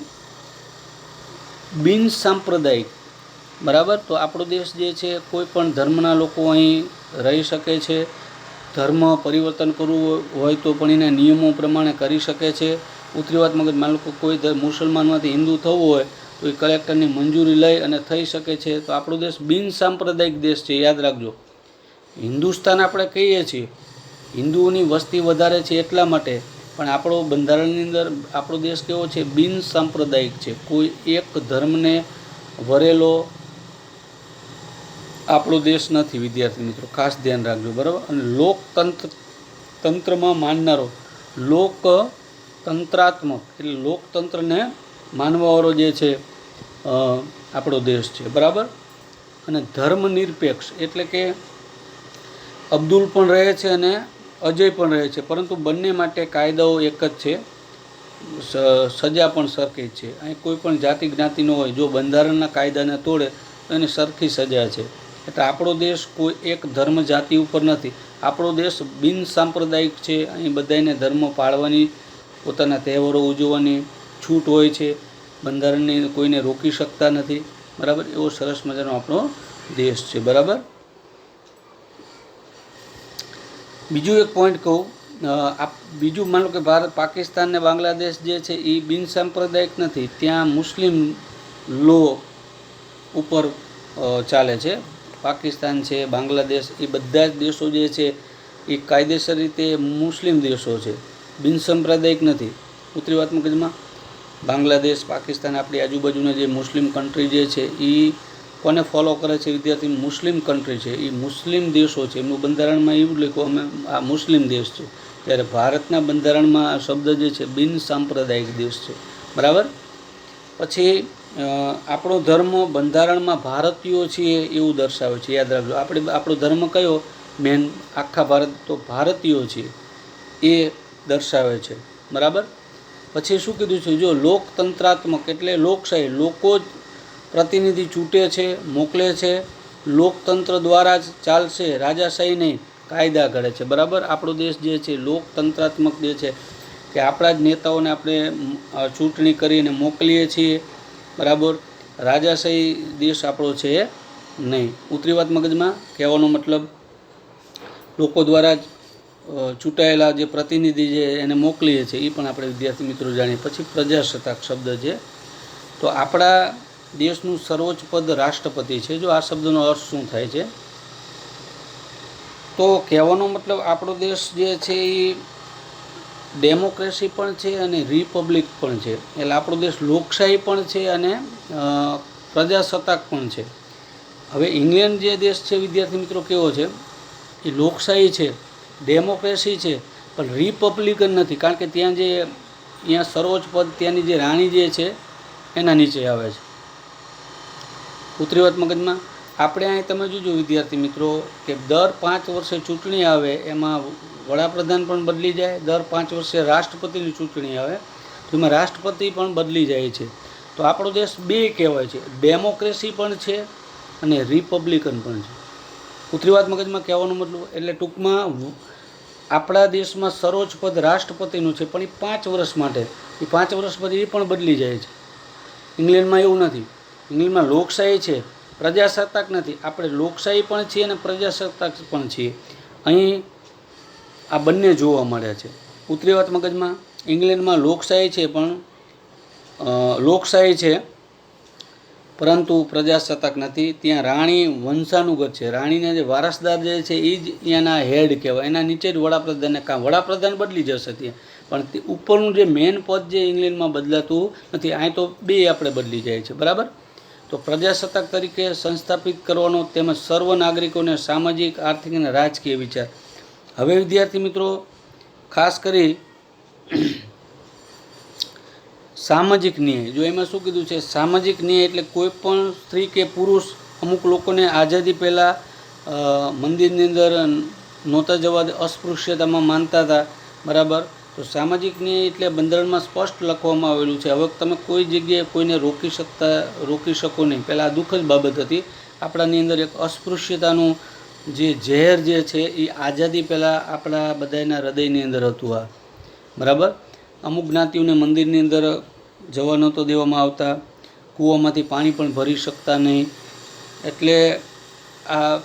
બિન સાંપ્રદાયિક. બરાબર, તો આપણો દેશ જે છે કોઈ પણ ધર્મના લોકો અહીં રહી શકે છે. ધર્મ પરિવર્તન કરવું હોય તો પણ એના નિયમો પ્રમાણે કરી શકે છે. ઉતરી વાત મગજ. માનો કે કોઈ મુસલમાનમાંથી હિન્દુ થવું હોય તો એ કલેક્ટરની મંજૂરી લઈ અને થઈ શકે છે. તો આપણો દેશ બિન સાંપ્રદાયિક દેશ છે, યાદ રાખજો. હિન્દુસ્તાન આપણે કહીએ છીએ, હિન્દુઓની વસ્તી વધારે છે એટલા માટે, પણ આપણો બંધારણની અંદર આપણો દેશ કેવો છે, બિન સાંપ્રદાયિક છે. કોઈ એક ધર્મને વરેલો આપણો દેશ નથી વિદ્યાર્થી મિત્રો, ખાસ ધ્યાન રાખજો. બરાબર. અને તંત્રમાં માનનારો, લોકતંત્રાત્મક એટલે લોકતંત્રને માનવાવાળો જે છે આપણો દેશ છે. બરાબર. અને ધર્મનિરપેક્ષ એટલે કે અબ્દુલ પણ રહે છે અને અજય પણ રહે છે, પરંતુ બંને માટે કાયદાઓ એક જ છે, સજા પણ સરખી જ છે. અહીં કોઈ પણ જાતિ જ્ઞાતિનો હોય, જો બંધારણના કાયદાને તોડે તો એને સરખી સજા છે. એટલે આપણો દેશ કોઈ એક ધર્મ જાતિ ઉપર નથી. આપણો દેશ બિન સાંપ્રદાયિક છે. અહીં બધાને ધર્મ પાળવાની, પોતાના તહેવારો ઉજવવાની છૂટ હોય છે. બંધારણને કોઈને રોકી શકતા નથી. બરાબર, એવો સરસ મજાનો આપણો દેશ છે. બરાબર. બીજું એક પોઈન્ટ કહું, બીજું માનો કે ભારત, પાકિસ્તાન ને બાંગ્લાદેશ જે છે એ બિન સાંપ્રદાયિક નથી. ત્યાં મુસ્લિમ લો ઉપર ચાલે છે. પાકિસ્તાન છે, બાંગ્લાદેશ, એ બધા જ દેશો જે છે એ કાયદેસર રીતે મુસ્લિમ દેશો છે, બિન સાંપ્રદાયિક નથી. ઉત્તરી વાત મગજમાં, બાંગ્લાદેશ, પાકિસ્તાન, આપણી આજુબાજુના જે મુસ્લિમ કન્ટ્રી જે છે એ કોને ફોલો કરે છે વિદ્યાર્થી? મુસ્લિમ કન્ટ્રી છે, એ મુસ્લિમ દેશો છે. એમનું બંધારણમાં એવું લખ્યું અમે આ મુસ્લિમ દેશ છે. ત્યારે ભારતના બંધારણમાં આ શબ્દ જે છે બિન સાંપ્રદાયિક દેશ છે. બરાબર. પછી આપણો ધર્મ બંધારણમાં ભારતીયો છીએ એવું દર્શાવે છે. યાદ રાખજો, આપણો ધર્મ કયો મેન આખા ભારત? તો ભારતીયો છીએ એ દર્શાવે છે. બરાબર. પછી શું કીધું છે? જો લોકતંત્રાત્મક એટલે લોકશાહી, લોકો જ પ્રતિનિધિ ચૂંટે છે, મોકલે છે, લોકતંત્ર દ્વારા જ ચાલશે, રાજાશાહી નહીં, કાયદા ઘડે છે. બરાબર. આપણો દેશ જે છે લોકતંત્રાત્મક જે છે કે આપણા જ નેતાઓને આપણે ચૂંટણી કરીને મોકલીએ છીએ. બરાબર. રાજાશાહી દેશ આપણો છે નહીં. ઉત્તરી વાત મગજમાં, કહેવાનો મતલબ લોકો દ્વારા જ ચૂંટાયેલા જે પ્રતિનિધિ છે એને મોકલીએ છીએ, એ પણ આપણે વિદ્યાર્થી મિત્રો જાણીએ. પછી પ્રજાસત્તાક શબ્દ છે. તો આપણા દેશનું સર્વોચ્ચ પદ રાષ્ટ્રપતિ છે. જો આ શબ્દનો અર્થ શું થાય છે? તો કહેવાનો મતલબ આપણો દેશ જે છે એ ડેમોક્રેસી પણ છે અને રિપબ્લિક પણ છે. એટલે આપણો દેશ લોકશાહી પણ છે અને પ્રજાસત્તાક પણ છે. હવે ઇંગ્લેન્ડ જે દેશ છે વિદ્યાર્થી મિત્રો કેવો છે? એ લોકશાહી છે, ડેમોક્રેસી છે, પણ રિપબ્લિકન નથી. કારણ કે ત્યાં જે અહીંયા સર્વોચ્ચ પદ ત્યાંની જે રાણી જે છે એના નીચે આવે છે. ઉત્તરી વાત મગજમાં. આપણે અહીં તમે જોજો વિદ્યાર્થી મિત્રો કે દર 5 વર્ષે ચૂંટણી આવે, એમાં વડાપ્રધાન પણ બદલી જાય. દર 5 વર્ષે રાષ્ટ્રપતિની ચૂંટણી આવે તો એમાં રાષ્ટ્રપતિ પણ બદલી જાય છે. તો આપણો દેશ બે કહેવાય છે, ડેમોક્રેસી પણ છે અને રિપબ્લિકન પણ છે. ઉત્તરી વાત મગજમાં, કહેવાનો મતલબ એટલે ટૂંકમાં આપણા દેશમાં સર્વોચ્ચ પદ રાષ્ટ્રપતિનું છે, પણ એ 5 વર્ષ માટે, એ 5 વર્ષ પછી એ પણ બદલી જાય છે. ઇંગ્લેન્ડમાં એવું નથી. ઇંગ્લેન્ડમાં લોકશાહી છે, પ્રજાસત્તાક નથી. આપણે લોકશાહી પણ છીએ અને પ્રજાસત્તાક પણ છીએ. અહીં આ બંને જોવા મળે છે. ઉત્તરી વાત મગજમાં, ઇંગ્લેન્ડમાં લોકશાહી છે, પણ લોકશાહી છે પરંતુ પ્રજાસત્તાક નથી. ત્યાં રાણી વંશાનુગત છે. રાણીના જે વારસદાર જે છે એ જ ત્યાંના હેડ કહેવાય. એના નીચે જ વડાપ્રધાનને કામ, વડાપ્રધાન બદલી જશે ત્યાં, પણ તે ઉપરનું જે મેન પદ જે ઇંગ્લેન્ડમાં બદલાતું નથી. અહીં તો બે આપણે બદલી જાય છે. બરાબર. તો પ્રજાસત્તાક તરીકે સંસ્થાપિત કરવાનો તેમજ સર્વ નાગરિકોને સામાજિક, આર્થિક અને રાજકીય વિચાર. હવે વિદ્યાર્થી મિત્રો ખાસ કરી સામાજિક ન્યાય. જો એમાં શું કીધું છે? સામાજિક ન્યાય એટલે કોઈ પણ સ્ત્રી કે પુરુષ, અમુક લોકોને આઝાદી પહેલાં મંદિરની અંદર નહોતા જવા દે, અસ્પૃશ્યતામાં માનતા હતા. બરાબર. તો સામાજિક ન્યાય એટલે બંધારણમાં સ્પષ્ટ લખવામાં આવેલું છે. હવે તમે કોઈ જગ્યાએ કોઈને રોકી શકો નહીં. પહેલાં આ દુઃખદ બાબત હતી. આપણાની અંદર એક અસ્પૃશ્યતાનું જે ઝેર જે છે એ આઝાદી પહેલાં આપણા બધાના હૃદયની અંદર હતું. આ બરાબર. અમુક જ્ઞાતિઓને મંદિરની અંદર જવા નહોતો દેવામાં આવતા, કૂવામાંથી પાણી પણ ભરી શકતા નહીં. એટલે આ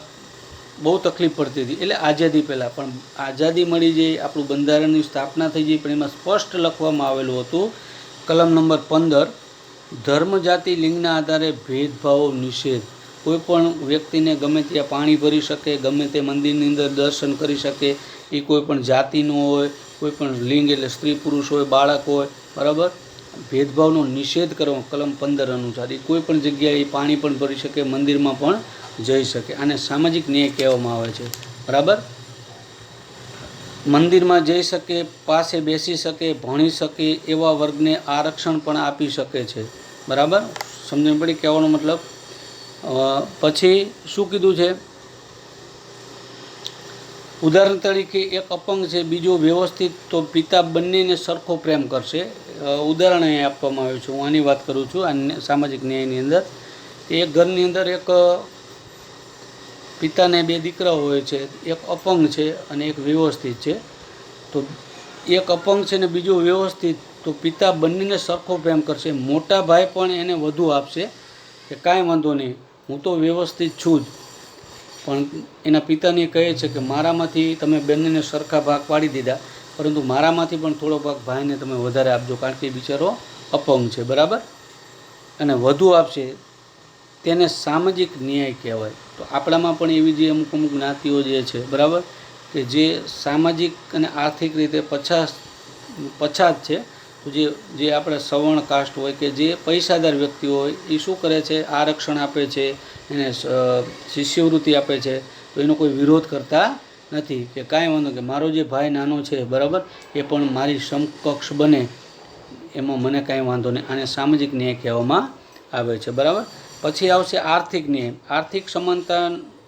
બહુ તકલીફ પડતી હતી. એટલે આઝાદી પહેલાં. પણ આઝાદી મળી જાય, આપણું બંધારણની સ્થાપના થઈ ગઈ, પણ એમાં સ્પષ્ટ લખવામાં આવેલું હતું, કલમ નંબર 15, ધર્મ, જાતિ, લિંગના આધારે ભેદભાવ નિષેધ. કોઈ પણ વ્યક્તિને ગમે ત્યાં પાણી ભરી શકે, ગમે તે મંદિરની અંદર દર્શન કરી શકે. એ કોઈ પણ જાતિનો હોય, કોઈ પણ લિંગ એટલે સ્ત્રી પુરુષ હોય, બાળક હોય. બરાબર. ભેદભાવનો નિષેધ કરો કલમ 15 અનુસાર. એ કોઈ પણ જગ્યાએ પાણી પણ ભરી શકે, મંદિરમાં પણ જઈ શકે. આને સામાજિક ન્યાય કહેવામાં આવે છે. બરાબર. મંદિરમાં જઈ શકે, પાસે બેસી શકે, ભણી શકે એવા વર્ગને આરક્ષણ પણ આપી શકે છે. બરાબર. સમજણ પડી કહેવાનો મતલબ. પછી શું કીધું છે? ઉદાહરણ તરીકે એક અપંગ છે, બીજો વ્યવસ્થિત, તો પિતા બંનેને સરખો પ્રેમ કરશે. ઉદાહરણ અહીં આપવામાં આવ્યું છે, હું આની વાત કરું છું. આ સામાજિક ન્યાયની અંદર એક ઘરની અંદર એક પિતાને 2 દીકરાઓ હોય છે, એક અપંગ છે અને એક વ્યવસ્થિત છે. તો એક અપંગ છે ને બીજો વ્યવસ્થિત, તો પિતા બંનેને સરખો પ્રેમ કરશે. મોટા ભાઈ પણ એને વધુ આપશે કે કાંઈ વાંધો નહીં, હું તો વ્યવસ્થિત છું જ, પણ એના પિતાને કહે છે કે મારામાંથી તમે બંનેને સરખા ભાગ પાડી દીધા, પરંતુ મારામાંથી પણ થોડો ભાગ ભાઈને તમે વધારે આપજો, કારણ કે એ બિચારો અપંગ છે, બરાબર, અને વધુ આપશે. તેને સામાજિક ન્યાય કહેવાય. તો આપણામાં પણ એવી જે અમુક જ્ઞાતિઓ જે છે, બરાબર, કે જે સામાજિક અને આર્થિક રીતે પછાત છે, તો જે આપણે સવર્ણ કાસ્ટ હોય કે જે પૈસાદાર વ્યક્તિઓ હોય, એ શું કરે છે, આરક્ષણ આપે છે, એને શિષ્યવૃત્તિ આપે છે. તો એનો કોઈ વિરોધ કરતા નથી કે કાંઈ વાંધો, કે મારો જે ભાઈ નાનો છે, બરાબર, એ પણ મારી સમકક્ષ બને, એમાં મને કાંઈ વાંધો નહીં. આને સામાજિક ન્યાય કહેવામાં આવે છે, બરાબર. પછી આવશે આર્થિક ન્યાય. આર્થિક સમાનતા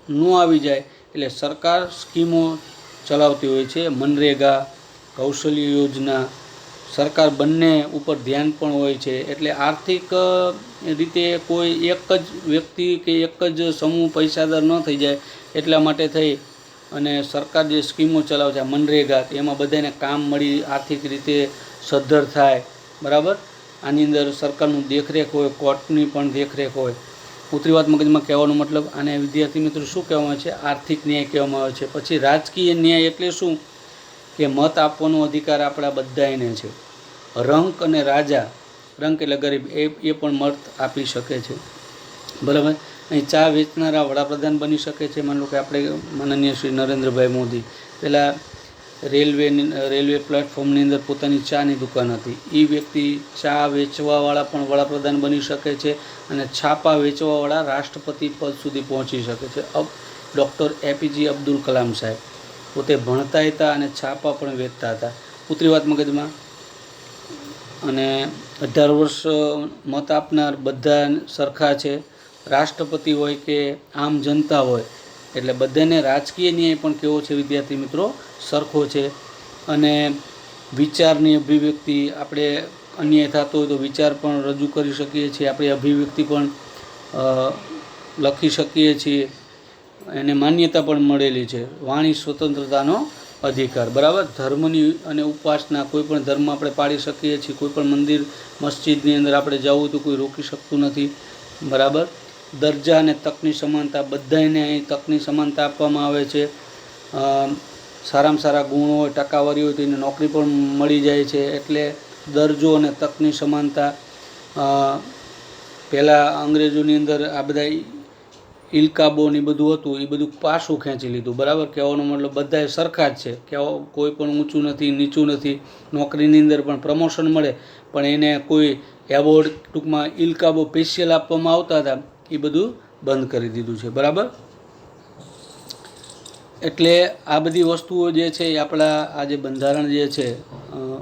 ન આવી જાય એટલે સરકાર સ્કીમો ચલાવતી હોય છે. મનરેગા, કૌશલ્ય યોજના, સરકાર બંને ઉપર ધ્યાન પણ હોય છે. એટલે આર્થિક રીતે કોઈ એક જ વ્યક્તિ કે એક જ સમૂહ પૈસાદાર ન થઈ જાય, એટલા માટે થઈ અને સરકાર જે સ્કીમો ચલાવે છે, મનરેગા, એમાં બધાને કામ મળી આર્થિક રીતે સદ્ધર થાય, બરાબર. આની અંદર સરકારનું દેખરેખ હોય, કોર્ટની પણ દેખરેખ હોય. ઉતરી વાત મગજમાં કહેવાનો મતલબ, આને વિદ્યાર્થી મિત્રો શું કહેવામાં આવે છે, આર્થિક ન્યાય કહેવામાં આવે છે. પછી રાજકીય ન્યાય એટલે શું, કે મત આપવાનો અધિકાર આપણા બધાને છે. રંક અને રાજા, રંક એટલે ગરીબ, એ પણ મત આપી શકે છે, બરાબર. અહીં ચા વેચનારા વડાપ્રધાન બની શકે છે. માની લો કે આપણે માનનીય શ્રી નરેન્દ્રભાઈ મોદી પહેલાં રેલવે પ્લેટફોર્મની અંદર પોતાની ચાની દુકાન હતી. એ વ્યક્તિ ચા વેચવાવાળા પણ વડાપ્રધાન બની શકે છે અને છાપા વેચવાવાળા રાષ્ટ્રપતિ પદ સુધી પહોંચી શકે છે. ડૉક્ટર એપીજે અબ્દુલ કલામ સાહેબ પોતે ભણતા હતા અને છાપા પણ વેચતા હતા. ઉતરી વાત મગજમાં. અને 18 વર્ષ મત આપનાર બધા સરખા છે. રાષ્ટ્રપતિ હોય કે આમ જનતા હોય, એટલે બધાને રાજકીય ન્યાય પણ કેવો છે વિદ્યાર્થી મિત્રો, સરખો છે. અને વિચારની અભિવ્યક્તિ, આપણે અન્યાય થતો હોય તો વિચાર પણ રજૂ કરી શકીએ છીએ, આપણી અભિવ્યક્તિ પણ લખી શકીએ છીએ, એને માન્યતા પણ મળેલી છે. વાણી સ્વતંત્રતાનો અધિકાર, બરાબર. ધર્મની અને ઉપાસના, કોઈ પણ ધર્મ આપણે પાળી શકીએ છીએ, કોઈ પણ મંદિર મસ્જિદની અંદર આપણે જવું તો કોઈ રોકી શકતું નથી, બરાબર. દરજ્જા અને તકની સમાનતા, બધાને અહીં તકની સમાનતા આપવામાં આવે છે. સારામાં સારા ગુણ હોય, ટકાવારી હોય તો એને નોકરી પણ મળી જાય છે. એટલે દરજ્જો અને તકની સમાનતા. પહેલાં અંગ્રેજોની અંદર આ બધા ઇલકાબો ને બધું હતું, એ બધું પાછું ખેંચી લીધું, બરાબર. કહેવાનો મતલબ બધા સરખા જ છે, કે કોઈ પણ ઊંચું નથી, નીચું નથી. નોકરીની અંદર પણ પ્રમોશન મળે, પણ એને કોઈ એવોર્ડ, ટૂંકમાં ઇલકાબો સ્પેશિયલ આપવામાં આવતા હતા, એ બધું બંધ કરી દીધું છે, બરાબર. એટલે આ બધી વસ્તુઓ જે છે એ આપણા આ જે બંધારણ જે છે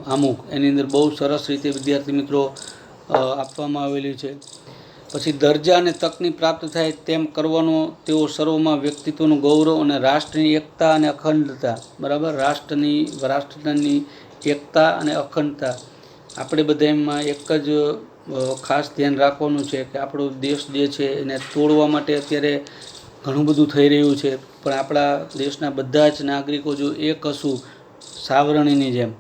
અમુક, એની અંદર બહુ સરસ રીતે વિદ્યાર્થી મિત્રો આપવામાં આવેલી છે. પછી દરજ્જા અને તકની પ્રાપ્ત થાય તેમ કરવાનો તેઓ સર્વમાં વ્યક્તિત્વનું ગૌરવ અને રાષ્ટ્રની એકતા અને અખંડતા, બરાબર. રાષ્ટ્રની એકતા અને અખંડતા આપણે બધા એમાં એક જ ખાસ ધ્યાન રાખવાનું છે કે આપણો દેશ જે છે એને તોડવા માટે અત્યારે ઘણું બધું થઈ રહ્યું છે, પણ આપણા દેશના બધા જ નાગરિકો જો એક હશું સાવરણીની જેમ,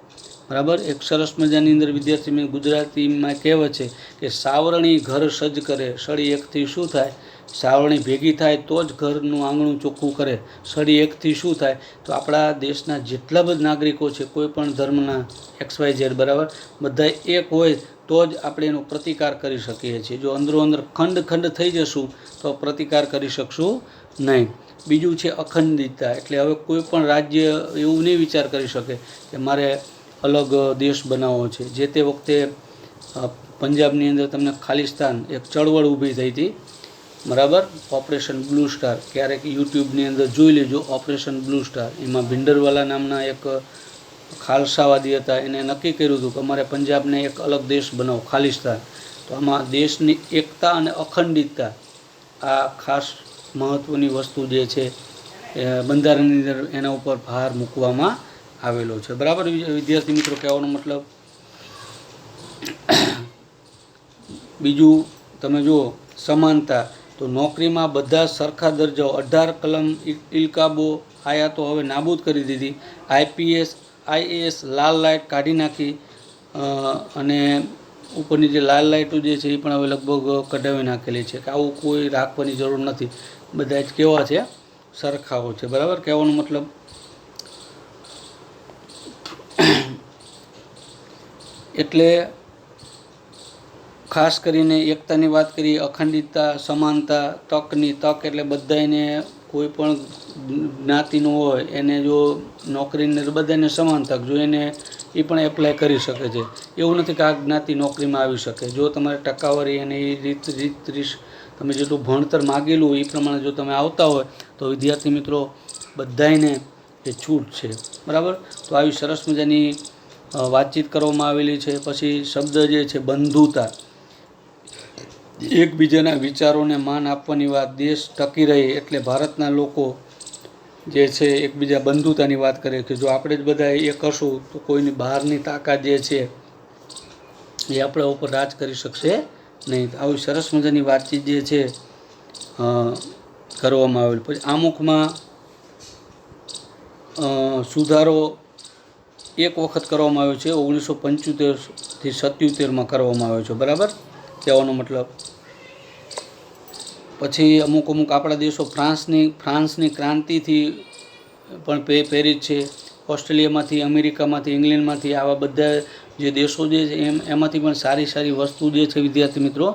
બરાબર. એક સરસ મજાની અંદર વિદ્યાર્થી ગુજરાતીમાં કહેવત છે કે સાવરણી ઘર સજ્જ કરે, સળી એકથી શું થાય, સાવરણી ભેગી થાય તો જ ઘરનું આંગણું ચોખ્ખું કરે. સળી એકથી શું થાય, તો આપણા દેશના જેટલા બધા નાગરિકો છે, કોઈ પણ ધર્મના XYZ, બરાબર, બધા એક હોય તો જ આપણે એનો પ્રતિકાર કરી શકીએ છીએ. જો અંદરો અંદર ખંડ થઈ જશું તો પ્રતિકાર કરી શકશું નહીં. બીજું છે અખંડિતતા, એટલે હવે કોઈ પણ રાજ્ય એવું નહીં વિચાર કરી શકે કે મારે અલગ દેશ બનાવવો છે. જે તે વખતે પંજાબની અંદર તમને ખાલિસ્તાન એક ચળવળ ઊભી થઈ હતી, બરાબર. ઓપરેશન બ્લુ સ્ટાર, ક્યારેક યુટ્યુબની અંદર જોઈ લેજો, ઓપરેશન બ્લુ સ્ટાર. એમાં ભિંડરવાલા નામના એક ખાલસાવાદી હતા, એને નક્કી કર્યું હતું કે અમારે પંજાબને એક અલગ દેશ બનાવો, ખાલિસ્તાન. તો આમાં દેશની એકતા અને અખંડિતતા આ ખાસ મહત્ત્વની વસ્તુ જે છે બંધારણની અંદર એના ઉપર ભાર મૂકવામાં આવેલો છે. બરાબર વિદ્યાર્થી મિત્રો, કહેવાનો મતલબ. બીજું તમે જુઓ સમાનતા, તો નોકરીમાં બધા સરખા દરજાઓ 18 કલમ ઇલકાબો આયા તો હવે નાબૂદ કરી દીધી. આઈપીએસ આઈએએસ લાલ લાઇટ કાઢી નાખી, અને ઉપરની જે લાલ લાઇટો જે છે એ પણ હવે લગભગ કઢાવી નાખેલી છે કે આવું કોઈ રાખવાની જરૂર નથી, બધા જ કેવા છે, સરખાઓ છે. બરાબર કહેવાનો મતલબ. એટલે ખાસ કરીને એકતાની વાત કરીએ, અખંડિતતા, સમાનતા, તકની તક એટલે બધાને કોઈ પણ જ્ઞાતિનું હોય એને જો નોકરીને બધાને સમાન તક જો એને એ પણ એપ્લાય કરી શકે છે. એવું નથી કે આ જ્ઞાતિ નોકરીમાં આવી શકે. જો તમારે ટકાવારી અને એ રીત તમે જેટલું ભણતર માગેલું એ પ્રમાણે જો તમે આવતા હોય તો વિદ્યાર્થી મિત્રો બધાને એ છૂટ છે. બરાબર, તો આવી સરસ મજાની વાતચીત કરવામાં આવેલી છે. પછી શબ્દ જે છે બંધુતા, એકબીજાના વિચારોને માન આપવાની વાત. દેશ ટકી રહે એટલે ભારતના લોકો જે છે એકબીજા બંધુતાની વાત કરે કે જો આપણે જ બધા એક હશું તો કોઈની બહારની તાકાત જે છે એ આપણા ઉપર રાજ કરી શકશે નહીં. આવી સરસ મજાની વાતચીત જે છે કરવામાં આવેલ. પછી આમુખમાં સુધારો એક વખત કરવામાં આવ્યો છે, 1975 થી 77 કરવામાં આવ્યો છે. બરાબર કહેવાનો મતલબ. પછી અમુક આપણા દેશો ફ્રાન્સની ક્રાંતિથી પણ પ્રેરિત છે. ઓસ્ટ્રેલિયામાંથી, અમેરિકામાંથી, ઇંગ્લેન્ડમાંથી આવા બધા જે દેશો જે છે એમાંથી પણ સારી સારી વસ્તુ જે છે વિદ્યાર્થી મિત્રો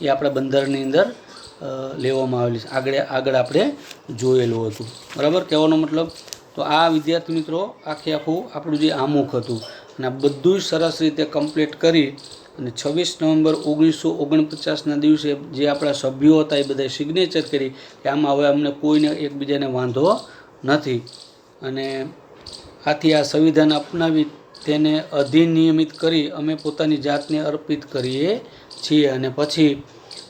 એ આપણા બંધારણની અંદર લેવામાં આવેલી છે. આગળ આપણે જોયેલું હતું. બરાબર કહેવાનો મતલબ. તો આ વિદ્યાર્થી મિત્રો આખું આપણું જે આમુખ હતું અને આ બધું જ સરસ રીતે કમ્પ્લીટ કરી અને 26 નવેમ્બર 1949ના દિવસે જે આપણા સભ્યો હતા એ બધાએ સિગ્નેચર કરી કે આમાં હવે અમને કોઈને એકબીજાને વાંધો નથી, અને આથી આ સંવિધાન અપનાવી તેને અધિનિયમિત કરી અમે પોતાની જાતને અર્પિત કરીએ છીએ. અને પછી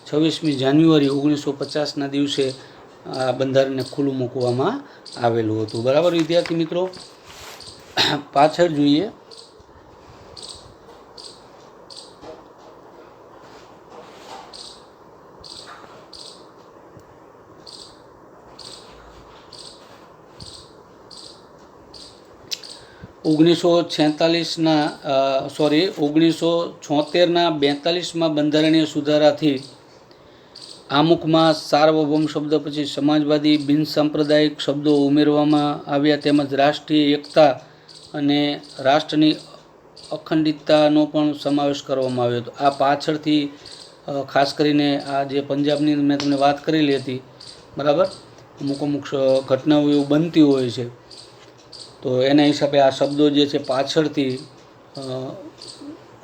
26મી જાન્યુઆરી 1950ના દિવસે આ બંધારણને ખુલ્લું મૂકવામાં આવેલું હતું. બરાબર વિદ્યાર્થી મિત્રો, પાછળ જોઈએ. ઓગણીસો 1976ના 42માં બંધારણીય સુધારાથી આમુખમાં સાર્વભૌમ શબ્દ પછી સમાજવાદી બિનસાંપ્રદાયિક શબ્દો ઉમેરવામાં આવ્યા, તેમજ રાષ્ટ્રીય એકતા અને રાષ્ટ્રની અખંડિતતાનો પણ સમાવેશ કરવામાં આવ્યો હતો. આ પાછળથી ખાસ કરીને આ જે પંજાબની મેં તમને વાત કરેલી હતી, બરાબર, અમુક ઘટનાઓ એવું બનતી હોય છે તો એના હિસાબે આ શબ્દો જે છે પાછળથી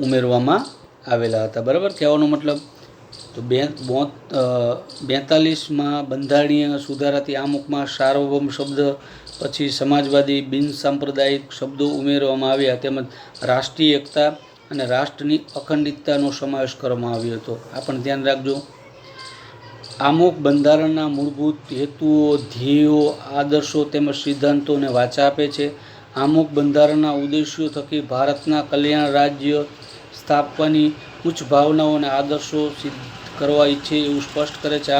ઉમેરવામાં આવેલા હતા. બરાબર કહેવાનો મતલબ. તો 42માં બંધારણીય સુધારાથી આમુખમાં સાર્વભૌમ શબ્દ પછી સમાજવાદી બિનસાંપ્રદાયિક શબ્દો ઉમેરવામાં આવ્યા, તેમજ રાષ્ટ્રીય એકતા અને રાષ્ટ્રની અખંડિતતાનો સમાવેશ કરવામાં આવ્યો હતો. આ પણ ધ્યાન રાખજો. આમુખ બંધારણના મૂળભૂત હેતુઓ, ધ્યેયો, આદર્શો તેમજ સિદ્ધાંતોને વાચા આપે છે. આમુખ બંધારણના ઉદ્દેશ્યો થકી ભારતના કલ્યાણ રાજ્ય સ્થાપવાની ઉચ્ચ ભાવનાઓ અને આદર્શો સિદ્ધ કરવા ઈચ્છે એવું સ્પષ્ટ કરે છે.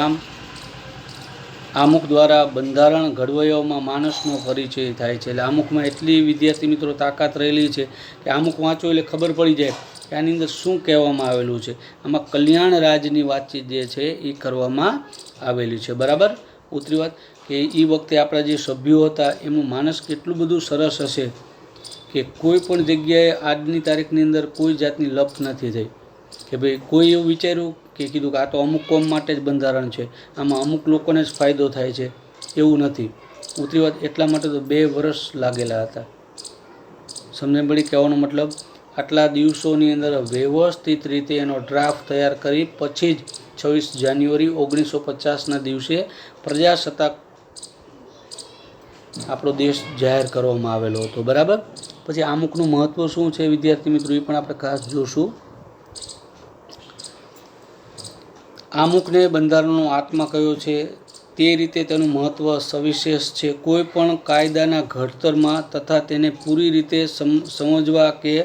આમુખ દ્વારા બંધારણ ઘડવૈયાઓમાં માણસનો પરિચય થાય છે. એટલે આમુખમાં એટલી વિદ્યાર્થી મિત્રો તાકાત રહેલી છે કે આમુખ વાંચો એટલે ખબર પડી જાય કે આની અંદર શું કહેવામાં આવેલું છે. આમાં કલ્યાણ રાજની વાતચીત જે છે એ કરવામાં આવેલી છે. બરાબર, ઉતરી વાત કે એ વખતે આપણા જે સભ્યો હતા એમનું માનસ કેટલું બધું સરસ હશે કે કોઈ પણ જગ્યાએ આજની તારીખની અંદર કોઈ જાતની લપ નથી થઈ કે ભાઈ કોઈ એવું વિચાર્યું કે કીધું કે આ તો અમુક કોમ માટે જ બંધારણ છે, આમાં અમુક લોકોને જ ફાયદો થાય છે, એવું નથી. ઉતરી વાત એટલા માટે તો 2 વર્ષ લાગેલા હતા. સમજણ પડી કહેવાનો મતલબ. આટલા દિવસોની અંદર વ્યવસ્થિત રીતે એનો ડ્રાફ્ટ તૈયાર કરી પછી જ 26 જાન્યુઆરી 1950ના દિવસે પ્રજાસત્તાક આપણો દેશ જાહેર કરવામાં આવેલો હતો. બરાબર. પછી આમુખનું મહત્ત્વ શું છે વિદ્યાર્થી મિત્રો એ પણ આપણે ખાસ જોશું. આમુખને બંધારણનો આત્મા કયો છે તે રીતે તેનું મહત્ત્વ સવિશેષ છે. કોઈ પણ કાયદાના ઘડતરમાં તથા તેને પૂરી રીતે સમજવા કે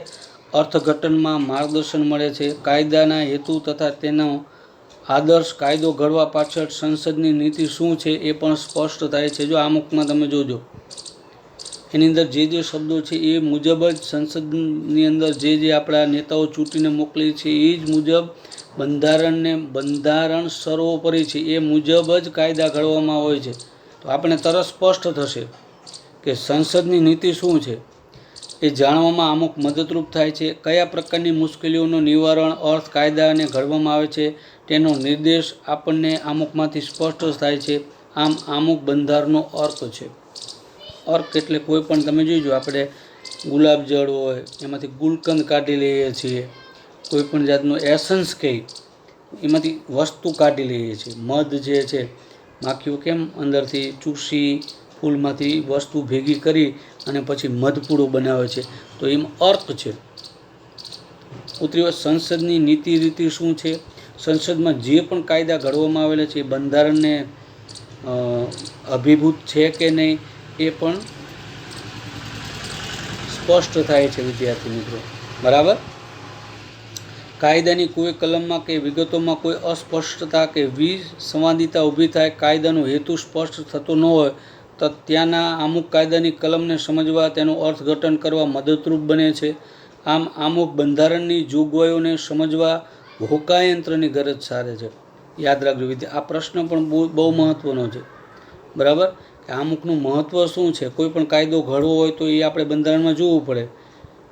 અર્થઘટનમાં માર્ગદર્શન મળે છે. કાયદાના હેતુ તથા તેનો આદર્શ કાયદો ઘડવા પાછળ સંસદની નીતિ શું છે એ પણ સ્પષ્ટ થાય છે. જો આમુખમાં તમે જોજો, એની અંદર જે શબ્દો છે એ મુજબ જ સંસદની અંદર જે આપણા નેતાઓ ચૂંટીને મોકલી છે એ જ મુજબ બંધારણ સર્વોપરી છે, એ મુજબ જ કાયદા ઘડવામાં હોય છે. તો આપણે તરત સ્પષ્ટ થશે કે સંસદની નીતિ શું છે એ જાણવામાં આમુખ મદદરૂપ થાય છે. કયા પ્રકારની મુશ્કેલીઓનું નિવારણ અર્થ કાયદાને ઘડવામાં આવે છે તેનો નિર્દેશ આપણને આમુખમાંથી સ્પષ્ટ થાય છે. આમ આમુખ બંધારણનો અર્થ છે. અર્ક એટલે કોઈ પણ તમે જોઈજો, આપણે ગુલાબજળ હોય એમાંથી ગુલકંદ કાઢી લઈએ છીએ, કોઈ પણ જાતનું એસન્સ કહી એમાંથી વસ્તુ કાઢી લઈએ છીએ. મધ જે છે માખીઓ કેમ અંદરથી ચૂસી ફૂલમાંથી વસ્તુ ભેગી કરી અને પછી મધપૂડો બનાવે છે, તો એમાં અર્ક છે. ઉતરી વાત સંસદની નીતિ રીતિ શું છે. સંસદમાં જે પણ કાયદા ઘડવામાં આવેલા છે એ બંધારણને અભિભૂત છે કે નહીં એ પણ સ્પષ્ટ થાય છે વિદ્યાર્થી મિત્રો. બરાબર. કાયદાની કોઈ કલમમાં કે વિગતોમાં કોઈ અસ્પષ્ટતા કે વિસંવાદિતા ઊભી થાય, કાયદાનો હેતુ સ્પષ્ટ થતો ન હોય તો ત્યાંના અમુક કાયદાની કલમને સમજવા તેનું અર્થઘટન કરવા મદદરૂપ બને છે. આમ અમુક બંધારણની જોગવાઈઓને સમજવા હોકાયંત્રની ગરજ સારે છે. યાદ રાખજો વિદ્યા, આ પ્રશ્ન પણ બહુ મહત્વનો છે. બરાબર, કે અમુકનું મહત્ત્વ શું છે. કોઈ પણ કાયદો ઘડવો હોય તો એ આપણે બંધારણમાં જોવું પડે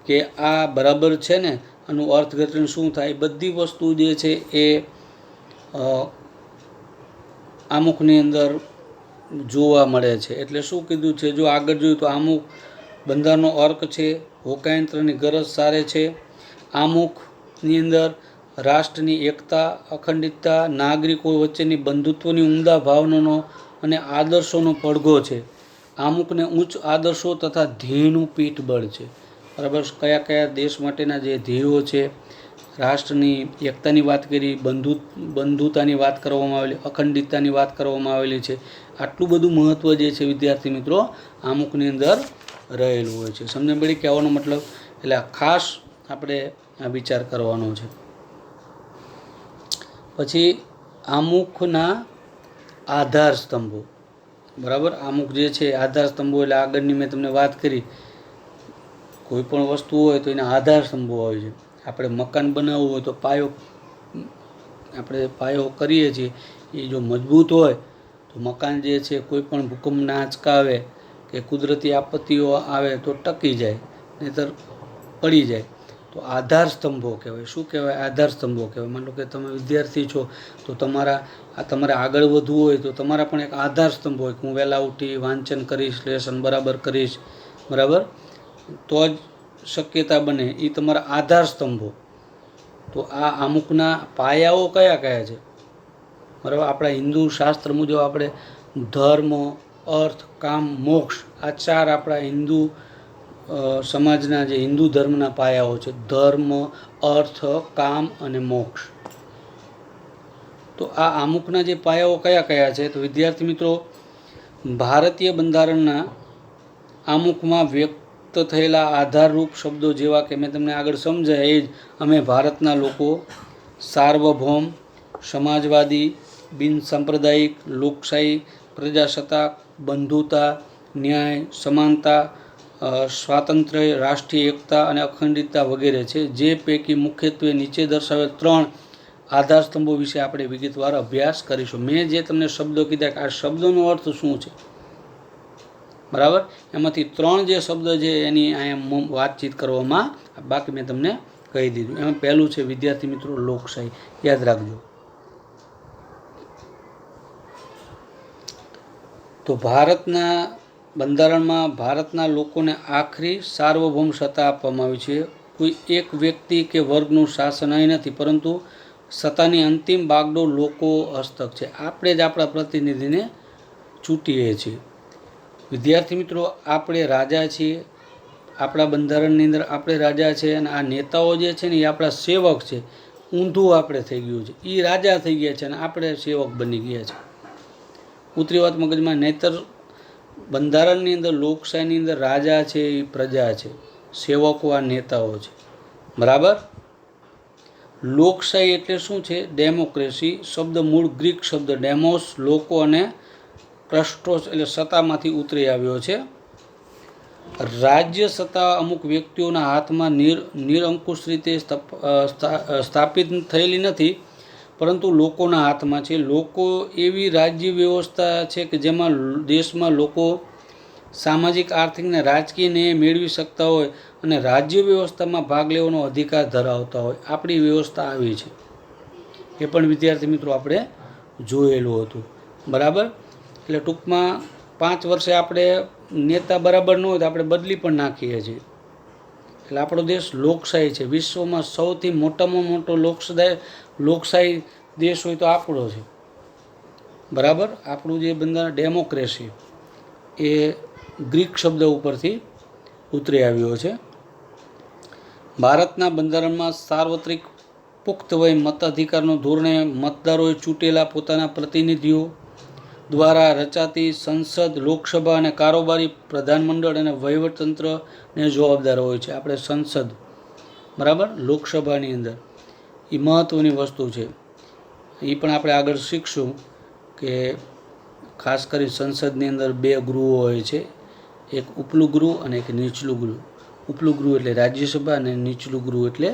કે આ બરાબર છે ને, આનું અર્થઘટન શું થાય. બધી વસ્તુ જે છે એ આમુખની અંદર જોવા મળે છે. એટલે શું કીધું છે, જો આગળ જોયું તો આમુખ બંધારણનો અર્ક છે, હોકાયંત્રની ગરજ સારે છે. આમુખની અંદર રાષ્ટ્રની એકતા, અખંડિતતા, નાગરિકો વચ્ચેની બંધુત્વની ઉમદા ભાવનાનો અને આદર્શોનો પડઘો છે. આમુખને ઉચ્ચ આદર્શો તથા ધ્યેયનું પીઠબળ છે. બરાબર, કયા કયા દેશ માટેના જે ધ્યેયો છે, રાષ્ટ્રની એકતાની વાત કરી, બંધુતાની વાત કરવામાં આવેલી, અખંડિતતાની વાત કરવામાં આવેલી છે. આટલું બધું મહત્ત્વ જે છે વિદ્યાર્થી મિત્રો આમુખની અંદર રહેલું હોય છે. સમજણ પડી કહેવાનો મતલબ. એટલે ખાસ આપણે આ વિચાર કરવાનો છે. પછી આમુખના આધાર સ્તંભો. બરાબર, અમુક જે છે આધાર સ્તંભો એટલે આગળની મેં તમને વાત કરી, કોઈ પણ વસ્તુ હોય તો એના આધાર સ્તંભો હોય છે. આપણે મકાન બનાવવું હોય તો આપણે પાયો કરીએ છીએ, એ જો મજબૂત હોય તો મકાન જે છે કોઈ પણ ભૂકંપના આંચકા આવે કે કુદરતી આપત્તિઓ આવે તો ટકી જાય, નહીંતર પડી જાય. તો આધાર સ્તંભો કહેવાય. શું કહેવાય? આધાર સ્તંભો કહેવાય. માનો કે તમે વિદ્યાર્થી છો તો તમારે આગળ વધવું હોય તો તમારા પણ એક આધાર સ્તંભ હોય કે હું વહેલા ઉઠી વાંચન કરીશ, લેસન બરાબર કરીશ. બરાબર, તો જ શક્યતા બને. એ તમારા આધાર સ્તંભો. તો આ અમુકના પાયાઓ કયા કયા છે. બરાબર, આપણા હિન્દુ શાસ્ત્ર મુજબ આપણે ધર્મ, અર્થ, કામ, મોક્ષ, આ ચાર આપણા હિન્દુ સમાજના જે હિન્દુ ધર્મના પાયાઓ છે. ધર્મ, અર્થ, કામ અને મોક્ષ. તો આ અમુકના જે પાયાઓ કયા કયા છે, તો વિદ્યાર્થી મિત્રો ભારતીય બંધારણના આમુખમાં વ્યક્ત થયેલા આધારરૂપ શબ્દો જેવા કે મેં તમને આગળ સમજાય એ જ, અમે ભારતના લોકો, સાર્વભૌમ, સમાજવાદી, બિનસાંપ્રદાયિક, લોકશાહી, પ્રજાસત્તાક, બંધુતા, ન્યાય, સમાનતા, સ્વાતંત્ર્ય, રાષ્ટ્રીય એકતા અને અખંડિતતા વગેરે છે. જે પૈકી મુખ્યત્વે નીચે દર્શાવેલ 3 આધાર સ્તંભો વિશે આપણે વિગતવાર અભ્યાસ કરીશું. મેં જે તમને શબ્દો કીધા કે આ શબ્દોનો અર્થ શું છે, બરાબર, એમાંથી 3 જે શબ્દ છે એની અહીંયા વાતચીત કરવામાં, બાકી મેં તમને કહી દીધું. એમાં પહેલું છે વિદ્યાર્થી મિત્રો લોકશાહી. યાદ રાખજો. તો ભારતના બંધારણમાં ભારતના લોકોને આખરી સાર્વભૌમ સત્તા આપવામાં આવી છે. કોઈ એક વ્યક્તિ કે વર્ગનું શાસન અહીં નથી, પરંતુ સત્તાની અંતિમ બાગડોર લોકો હસ્તક છે. આપણે જ આપણા પ્રતિનિધિને ચૂંટીએ છીએ. વિદ્યાર્થી મિત્રો આપણે રાજા છીએ. આપણા બંધારણની અંદર આપણે રાજા છે અને આ નેતાઓ જે છે ને એ આપણા સેવક છે. ઊંધું આપણે થઈ ગયું છે. એ રાજા થઈ ગયા છે અને આપણે સેવક બની ગયા છે. ઉતરી વાત મગજમાં. નહીતર બંધારણની અંદર લોકશાહીની અંદર રાજા છે એ પ્રજા છે, સેવકો આ નેતાઓ છે, બરાબર. લોકશાહી એટલે શું છે? ડેમોક્રેસી શબ્દ મૂળ ગ્રીક શબ્દ ડેમોસ લોકો અને ક્રસ્ટોસ એટલે સત્તામાંથી ઉતરી આવ્યો છે. રાજ્ય સત્તા અમુક વ્યક્તિઓના હાથમાં નિરંકુશ રીતે સ્થાપિત થયેલી નથી, પરંતુ લોકોના હાથમાં છે. લોકો એવી રાજ્ય વ્યવસ્થા છે કે જેમાં દેશમાં લોકો સામાજિક, આર્થિક અને રાજકીય ન્યાય મેળવી શકતા હોય અને રાજ્ય વ્યવસ્થામાં ભાગ લેવાનો અધિકાર ધરાવતા હોય. આપણી વ્યવસ્થા આવી છે, એ પણ વિદ્યાર્થી મિત્રો આપણે જોયેલું હતું, બરાબર. એટલે ટૂંકમાં 5 વર્ષે આપણે નેતા બરાબર ન હોય તો આપણે બદલી પણ નાખીએ છીએ. એટલે આપણો દેશ લોકશાહી છે. વિશ્વમાં સૌથી મોટામાં મોટો લોકશાહી દેશ હોય તો આપણો છે, બરાબર. આપણું જે બંધારણ ડેમોક્રેસી એ ગ્રીક શબ્દ ઉપરથી ઉતરી આવ્યો છે. ભારતના બંધારણમાં સાર્વત્રિક પુખ્ત વય મતાધિકારનો ધોરણે મતદારોએ ચૂંટેલા પોતાના પ્રતિનિધિઓ દ્વારા રચાતી સંસદ, લોકસભા અને કારોબારી પ્રધાનમંડળ અને વહીવટતંત્રને જવાબદાર હોય છે. આપણે સંસદ, બરાબર, લોકસભાની અંદર એ મહત્ત્વની વસ્તુ છે. એ પણ આપણે આગળ શીખશું કે ખાસ કરી સંસદની અંદર 2 ગૃહો હોય છે, એક ઉપલું ગૃહ અને એક નીચલું ગૃહ. ઉપલું ગૃહ એટલે રાજ્યસભા અને નીચલું ગૃહ એટલે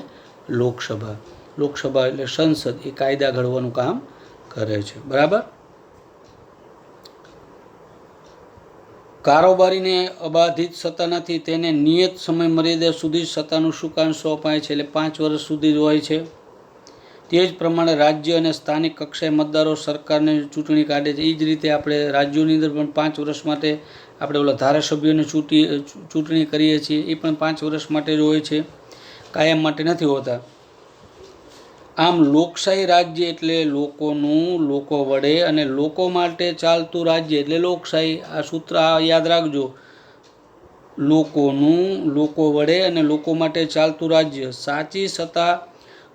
લોકસભા. લોકસભા એટલે સંસદ, એ કાયદા ઘડવાનું કામ કરે છે, બરાબર. કારોબારીને અબાધિત સત્તા નથી, તેને નિયત સમય મર્યાદા સુધી સત્તાનું સુકાન સોંપાય છે, એટલે 5 વર્ષ સુધી જ હોય છે. તે જ પ્રમાણે રાજ્ય અને સ્થાનિક કક્ષાએ મતદારો સરકારને ચૂંટણી કાઢે છે. એ જ રીતે આપણે રાજ્યોની અંદર પણ 5 વર્ષ માટે આપણે ઓલા ધારાસભ્યોને ચૂંટણી કરીએ છીએ, એ પણ 5 વર્ષ માટે જ હોય છે, કાયમ માટે નથી હોતા. આમ લોકશાહી રાજ્ય એટલે લોકોનું, લોકો વડે અને લોકો માટે ચાલતું રાજ્ય એટલે લોકશાહી. આ સૂત્ર યાદ રાખજો. લોકોનું, લોકો વડે અને લોકો માટે ચાલતું રાજ્ય. સાચી સત્તા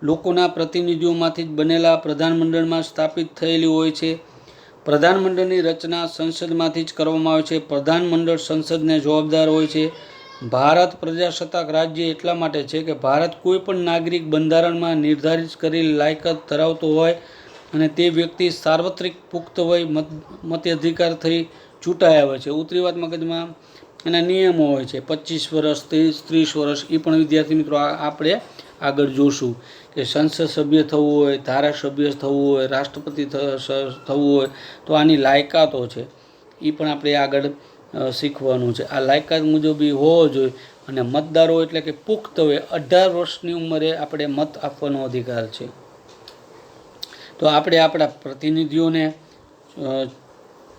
લોકોના પ્રતિનિધિઓમાંથી જ બનેલા પ્રધાનમંડળમાં સ્થાપિત થયેલી હોય છે. પ્રધાનમંડળની રચના સંસદમાંથી જ કરવામાં આવે છે. પ્રધાનમંડળ સંસદને જવાબદાર હોય છે. ભારત પ્રજાસત્તાક રાજ્ય એટલા માટે છે કે ભારત કોઈ પણ નાગરિક બંધારણમાં નિર્ધારિત કરેલી લાયકાત ધરાવતો હોય અને તે વ્યક્તિ સાર્વત્રિક પુખ્ત વય મતાધિકાર થઈ ચૂંટાઈ આવે છે. ઉતરી વાત મગજમાં. એના નિયમો હોય છે 25 વર્ષ, 30 વર્ષ. એ પણ વિદ્યાર્થી મિત્રો આપણે આગળ જોશું કે સંસદ સભ્ય થવું હોય, ધારાસભ્ય થવું હોય, રાષ્ટ્રપતિ થવું હોય તો આની લાયકાતો છે, એ પણ આપણે આગળ શીખવાનું છે. આ લાયકાત મુજબ એ હોવો જોઈએ. અને મતદારો એટલે કે પુખ્ત વય 18 વર્ષની ઉંમરે આપણે મત આપવાનો અધિકાર છે. તો આપણે આપણા પ્રતિનિધિઓને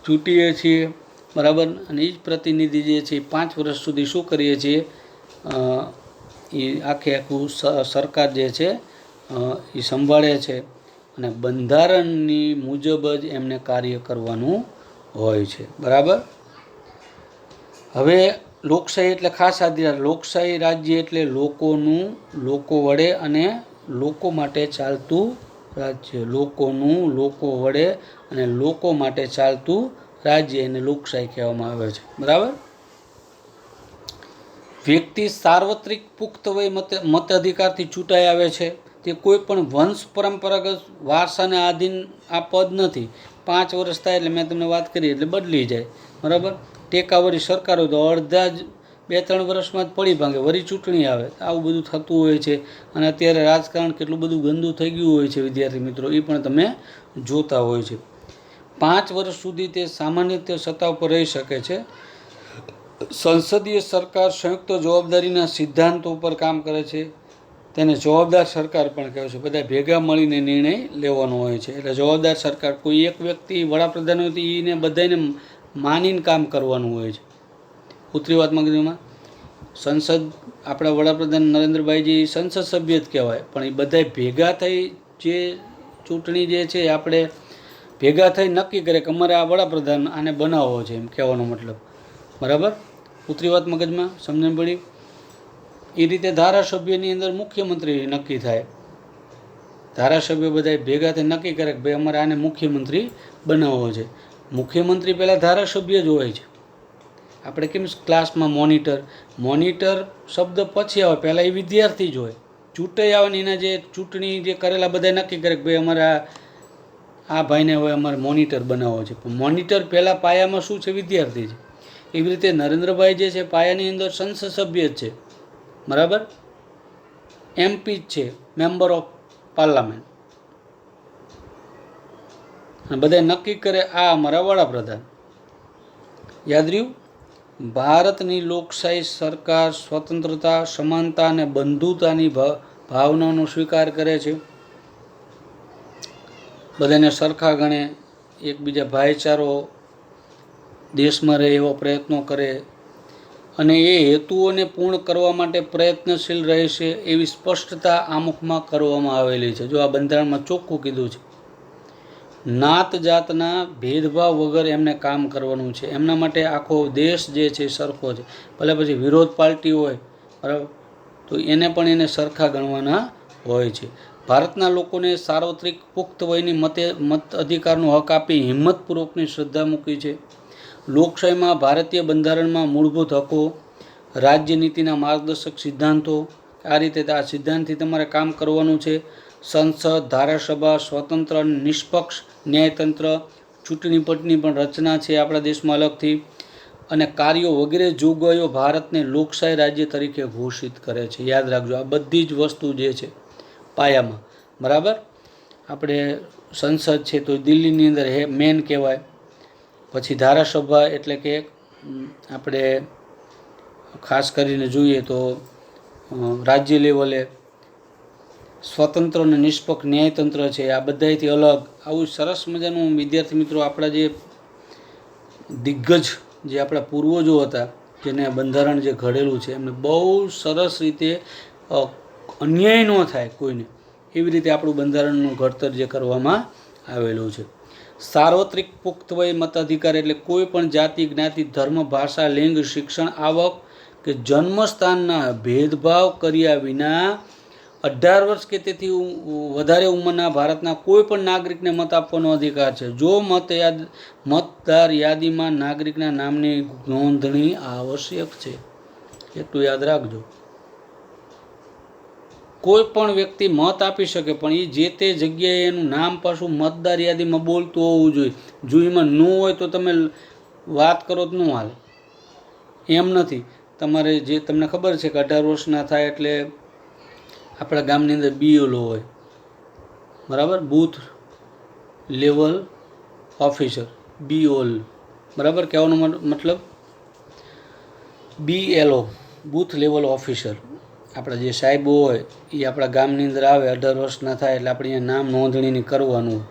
ચૂંટીએ છીએ, બરાબર. અને એ જ પ્રતિનિધિ જે છે એ 5 વર્ષ સુધી શું કરીએ છીએ, એ આખું સરકાર જે છે એ સંભાળે છે અને બંધારણની મુજબ જ એમને કાર્ય કરવાનું હોય છે, બરાબર. હવે લોકશાહી એટલે ખાસ આધાર. લોકશાહી રાજ્ય એટલે લોકોનું, લોકો વડે અને લોકો માટે ચાલતું રાજ્ય. લોકોનું, લોકો વડે અને લોકો માટે ચાલતું રાજ્ય એને લોકશાહી કહેવામાં આવે છે, બરાબર. વ્યક્તિ સાર્વત્રિક પુખ્ત વય મતાધિકારથી ચૂંટાઈ આવે છે. તે કોઈ પણ વંશ પરંપરાગત વારસાને આધીન આ પદ નથી. 5 વર્ષ થાય એટલે મેં તમને વાત કરી એટલે બદલી જાય, બરાબર. ટેકાવારી સરકાર હોય તો અડધા જ 2-3 વર્ષમાં જ પડી ભાંગે, વળી ચૂંટણી આવે. આવું બધું થતું હોય છે. અને અત્યારે રાજકારણ કેટલું બધું ગંદુ થઈ ગયું હોય છે વિદ્યાર્થી મિત્રો, એ પણ તમે જોતા હોય છે. 5 વર્ષ સુધી તે સામાન્ય રીતે સત્તા ઉપર રહી શકે છે. સંસદીય સરકાર સંયુક્ત જવાબદારીના સિદ્ધાંતો ઉપર કામ કરે છે. તેને જવાબદાર સરકાર પણ કહેવાય છે. બધા ભેગા મળીને નિર્ણય લેવાનો હોય છે. એટલે જવાબદાર સરકાર, કોઈ એક વ્યક્તિ વડાપ્રધાન હોય તો એને બધાને માનીને કામ કરવાનું હોય છે. ઉતરી વાત મગજમાં. સંસદ, આપણા વડાપ્રધાન નરેન્દ્રભાઈજી સંસદ સભ્ય જ કહેવાય, પણ એ બધા ભેગા થઈ જે ચૂંટણી જે છે આપણે ભેગા થઈ નક્કી કરે કે અમારે આ વડાપ્રધાન આને બનાવવો છે, એમ કહેવાનો મતલબ, બરાબર. ઉતરી વાત મગજમાં, સમજણ પડી. એ રીતે ધારાસભ્યની અંદર મુખ્યમંત્રી નક્કી થાય. ધારાસભ્ય બધા ભેગા થઈ નક્કી કરે કે ભાઈ અમારે આને મુખ્યમંત્રી બનાવવો છે. મુખ્યમંત્રી પહેલાં ધારાસભ્ય જ હોય છે. આપણે કેમ ક્લાસમાં મોનિટર શબ્દ પછી આવે, પહેલાં એ વિદ્યાર્થી જ હોય. ચૂંટાઈ આવે ને એના જે ચૂંટણી જે કરેલા બધા નક્કી કરે કે ભાઈ અમારા આ ભાઈને હવે અમારે મોનિટર બનાવવો છે. પણ મોનિટર પહેલાં પાયામાં શું છે? વિદ્યાર્થી છે. એવી રીતે નરેન્દ્રભાઈ જે છે પાયાની અંદર સંસદ સભ્ય જ છે, બરાબર, MP જ છે, મેમ્બર ઓફ પાર્લામેન્ટ. અને બધા નક્કી કરે આ અમારા વડાપ્રધાન. યાદ રહ્યું? ભારતની લોકશાહી સરકાર સ્વતંત્રતા, સમાનતા અને બંધુતાની ભાવનાનો સ્વીકાર કરે છે. બધાને સરખા ગણે, એકબીજા ભાઈચારો દેશમાં રહે એવો પ્રયત્નો કરે અને એ હેતુઓને પૂર્ણ કરવા માટે પ્રયત્નશીલ રહેશે એવી સ્પષ્ટતા આમુખમાં કરવામાં આવેલી છે. જો આ બંધારણમાં ચોખ્ખું કીધું છે. નાત જાતના ભેદભાવ વગર એમને કામ કરવાનું છે. એમના માટે આખો દેશ જે છે સરખો છે. ભલે પછી વિરોધ પાર્ટી હોય, બરાબર, તો એને પણ એને સરખા ગણવાના હોય છે. ભારતના લોકોને સાર્વત્રિક પુખ્ત વયની મત અધિકારનો હક આપી હિંમતપૂર્વકની શ્રદ્ધા મૂકી છે. લોકશાહીમાં ભારતીય બંધારણમાં મૂળભૂત હકો, રાજ્યનીતિના માર્ગદર્શક સિદ્ધાંતો, આ રીતે આ સિદ્ધાંતથી તમારે કામ કરવાનું છે. સંસદ, ધારાસભા, સ્વતંત્ર અને નિષ્પક્ષ ન્યાયતંત્ર, ચૂંટણી પંચની પણ રચના છે આપણા દેશમાં અલગથી, અને કાર્યો વગેરે જોગવાઈઓ ભારતને લોકશાહી રાજ્ય તરીકે ઘોષિત કરે છે. યાદ રાખજો, આ બધી જ વસ્તુ જે છે પાયામાં, બરાબર. આપણે સંસદ છે તો દિલ્હીની અંદર મેન કહેવાય. પછી ધારાસભા એટલે કે આપણે ખાસ કરીને જોઈએ તો રાજ્ય લેવલે સ્વતંત્ર અને નિષ્પક્ષ ન્યાયતંત્ર છે. આ બધાથી અલગ આવું સરસ મજાનું વિદ્યાર્થી મિત્રો આપણા જે દિગ્ગજ જે આપણા પૂર્વજો હતા, જેને બંધારણ જે ઘડેલું છે, એમને બહુ સરસ રીતે અન્યાય ન થાય કોઈને એવી રીતે આપણું બંધારણનું ઘડતર જે કરવામાં આવેલું છે. સાર્વત્રિક પુખ્ત વય મતાધિકાર એટલે કોઈ પણ જાતિ, જ્ઞાતિ, ધર્મ, ભાષા, લિંગ, શિક્ષણ, આવક કે જન્મસ્થાનના ભેદભાવ કર્યા વિના 18 વર્ષ કે તેથી વધારે ઉંમરના ભારતના કોઈ પણ નાગરિકને મત આપવાનો અધિકાર છે. જો મતદાર યાદીમાં નાગરિકના નામની નોંધણી આવશ્યક છે. એટલું યાદ રાખજો. કોઈ પણ વ્યક્તિ મત આપી શકે, પણ એ જે તે જગ્યાએ એનું નામ પાછું મતદાર યાદીમાં બોલતું હોવું જોઈએ. જો એમાં ન હોય તો તમે વાત કરો તો ન હાલે. એમ નથી. તમારે જે તમને ખબર છે કે 18 વર્ષના થાય એટલે આપણા ગામની અંદર BLO હોય, બરાબર, બૂથ લેવલ ઓફિસર, BOL, બરાબર. કહેવાનો મતલબ BLO, બૂથ લેવલ ઓફિસર. આપણા જે સાહેબો હોય એ આપણા ગામની અંદર આવે, 18 વર્ષના થાય એટલે આપણે અહીંયા નામ નોંધણીની કરવાનું હોય,